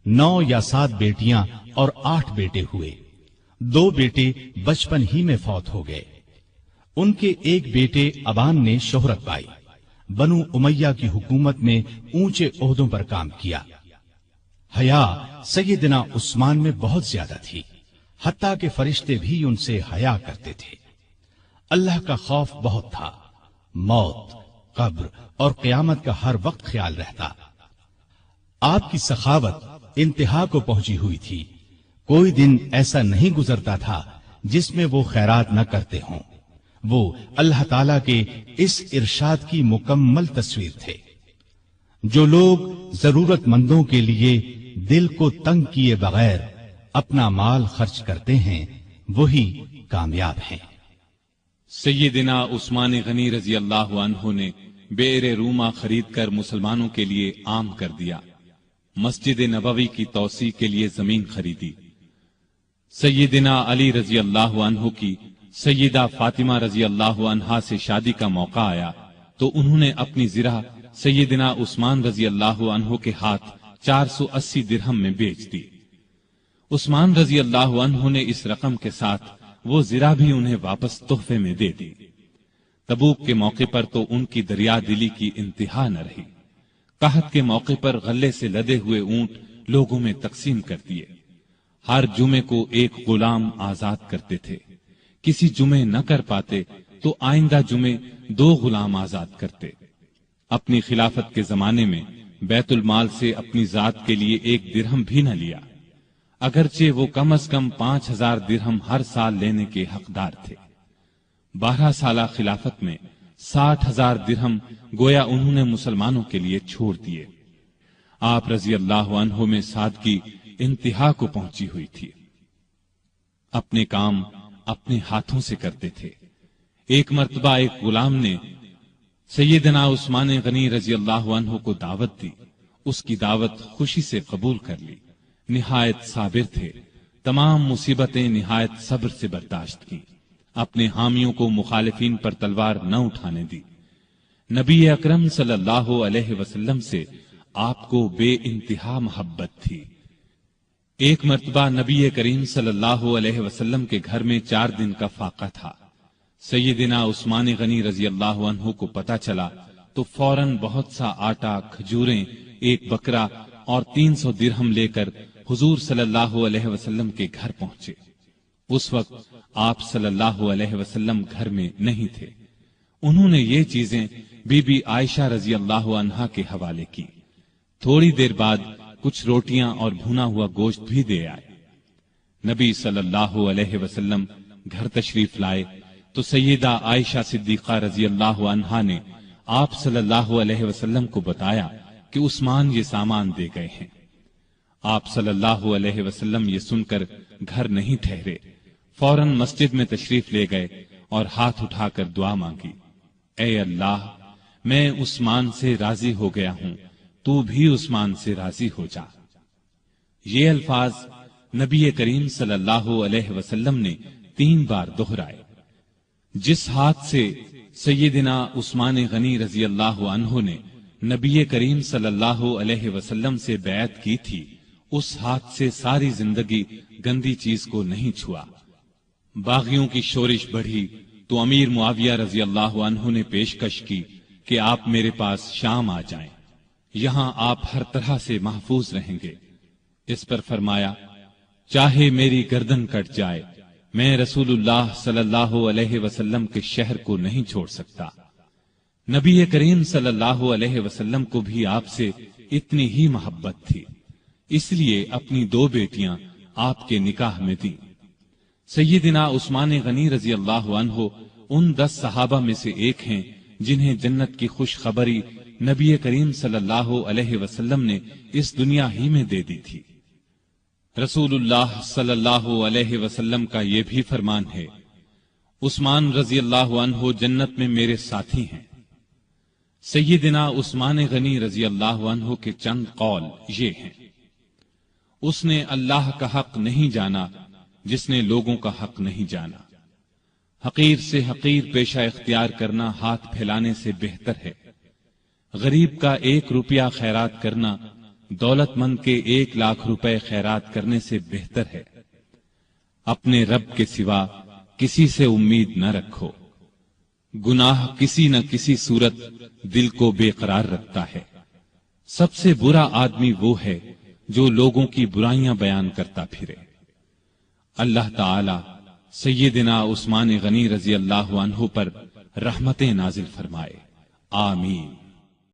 9 یا 7 بیٹیاں اور 8 بیٹے ہوئے۔ 2 بیٹے بچپن ہی میں فوت ہو گئے۔ ان کے ایک بیٹے ابان نے شہرت پائی، بنو امیہ کی حکومت میں اونچے عہدوں پر کام کیا۔ حیا سیدنا عثمان میں بہت زیادہ تھی، حتیٰ کہ فرشتے بھی ان سے حیا کرتے تھے۔ اللہ کا خوف بہت تھا۔ موت، قبر اور قیامت کا ہر وقت خیال رہتا۔ آپ کی سخاوت انتہا کو پہنچی ہوئی تھی۔ کوئی دن ایسا نہیں گزرتا تھا جس میں وہ خیرات نہ کرتے ہوں۔ وہ اللہ تعالی کے اس ارشاد کی مکمل تصویر تھے۔ جو لوگ ضرورت مندوں کے لیے دل کو تنگ کیے بغیر اپنا مال خرچ کرتے ہیں وہی کامیاب ہیں۔ سیدنا عثمان غنی رضی اللہ عنہ نے بئر روما خرید کر مسلمانوں کے لیے عام کر دیا۔ مسجد نبوی کی توسیع کے لیے زمین خریدی۔ سیدنا علی رضی اللہ عنہ کی سیدہ فاطمہ رضی اللہ عنہا سے شادی کا موقع آیا تو انہوں نے اپنی زرہ سیدنا عثمان رضی اللہ عنہ کے ہاتھ 480 درہم میں بیچ دی۔ عثمان رضی اللہ عنہ نے اس رقم کے ساتھ وہ زرہ بھی انہیں واپس تحفے میں دے دی۔ تبوک کے موقع پر تو ان کی دریا دلی کی انتہا نہ رہی۔ قحط کے موقع پر غلے سے لدے ہوئے اونٹ لوگوں میں تقسیم کر دیے۔ ہر جمعے کو ایک غلام آزاد کرتے تھے۔ کسی جمعے نہ کر پاتے تو آئندہ جمعے 2 غلام آزاد کرتے۔ اپنی خلافت کے زمانے میں بیت المال سے اپنی ذات کے لیے 1 درہم بھی نہ لیا، اگرچہ وہ کم از کم 5000 درہم ہر سال لینے کے حقدار تھے۔ 12 سالہ خلافت میں 60,000 درہم گویا انہوں نے مسلمانوں کے لیے چھوڑ دیے۔ آپ رضی اللہ عنہ میں سادگی انتہا کو پہنچی ہوئی تھی۔ اپنے کام اپنے ہاتھوں سے کرتے تھے۔ ایک مرتبہ ایک غلام نے سیدنا عثمان غنی رضی اللہ عنہ کو دعوت دی۔ اس کی دعوت خوشی سے قبول کر لی۔ نہایت صابر تھے، تمام مصیبتیں نہایت صبر سے برداشت کی، اپنے حامیوں کو مخالفین پر تلوار نہ اٹھانے دی۔ نبی اکرم صلی اللہ علیہ وسلم سے آپ کو بے انتہا محبت تھی۔ ایک مرتبہ نبی کریم صلی اللہ علیہ وسلم کے گھر میں 4 دن کا فاقہ تھا۔ سیدنا عثمان غنی رضی اللہ عنہ کو پتہ چلا تو فوراً بہت سا آٹا، کھجوریں، 1 بکرا اور 300 درہم لے کر حضور صلی اللہ علیہ وسلم کے گھر پہنچے۔ اس وقت آپ صلی اللہ علیہ وسلم گھر میں نہیں تھے۔ انہوں نے یہ چیزیں بی بی عائشہ رضی اللہ عنہا کے حوالے کی۔ تھوڑی دیر بعد کچھ روٹیاں اور بھنا ہوا گوشت بھی دے آئے۔ نبی صلی اللہ علیہ وسلم گھر تشریف لائے تو سیدہ عائشہ صدیقہ رضی اللہ عنہا نے آپ صلی اللہ علیہ وسلم کو بتایا کہ عثمان یہ سامان دے گئے ہیں۔ آپ صلی اللہ علیہ وسلم یہ سن کر گھر نہیں ٹھہرے، فوراً مسجد میں تشریف لے گئے اور ہاتھ اٹھا کر دعا مانگی، اے اللہ، میں عثمان سے راضی ہو گیا ہوں، تو بھی عثمان سے راضی ہو جا۔ یہ الفاظ نبی کریم صلی اللہ علیہ وسلم نے 3 بار دہرائے۔ جس ہاتھ سے سیدنا عثمان غنی رضی اللہ عنہ نے نبی کریم صلی اللہ علیہ وسلم سے بیعت کی تھی، اس ہاتھ سے ساری زندگی گندی چیز کو نہیں چھوا۔ باغیوں کی شورش بڑھی تو امیر معاویہ رضی اللہ عنہ نے پیشکش کی کہ آپ میرے پاس شام آ جائیں، یہاں آپ ہر طرح سے محفوظ رہیں گے۔ اس پر فرمایا، چاہے میری گردن کٹ جائے، میں رسول اللہ صلی اللہ علیہ وسلم کے شہر کو نہیں چھوڑ سکتا۔ نبی کریم صلی اللہ علیہ وسلم کو بھی آپ سے اتنی ہی محبت تھی، اس لیے اپنی 2 بیٹیاں آپ کے نکاح میں دیں۔ سیدنا عثمان غنی رضی اللہ عنہ ان 10 صحابہ میں سے ایک ہیں جنہیں جنت کی خوشخبری نبی کریم صلی اللہ علیہ وسلم نے اس دنیا ہی میں دے دی تھی۔ رسول اللہ صلی اللہ علیہ وسلم کا یہ بھی فرمان ہے، عثمان رضی اللہ عنہ جنت میں میرے ساتھی ہیں۔ سیدنا عثمان غنی رضی اللہ عنہ کے چند قول یہ ہیں، اس نے اللہ کا حق نہیں جانا جس نے لوگوں کا حق نہیں جانا۔ حقیر سے حقیر پیشہ اختیار کرنا ہاتھ پھیلانے سے بہتر ہے۔ غریب کا 1 روپیہ خیرات کرنا دولت مند کے 1 لاکھ روپے خیرات کرنے سے بہتر ہے۔ اپنے رب کے سوا کسی سے امید نہ رکھو۔ گناہ کسی نہ کسی صورت دل کو بے قرار رکھتا ہے۔ سب سے برا آدمی وہ ہے جو لوگوں کی برائیاں بیان کرتا پھرے۔ اللہ تعالی سیدنا عثمان غنی رضی اللہ عنہ پر رحمتیں نازل فرمائے، آمین۔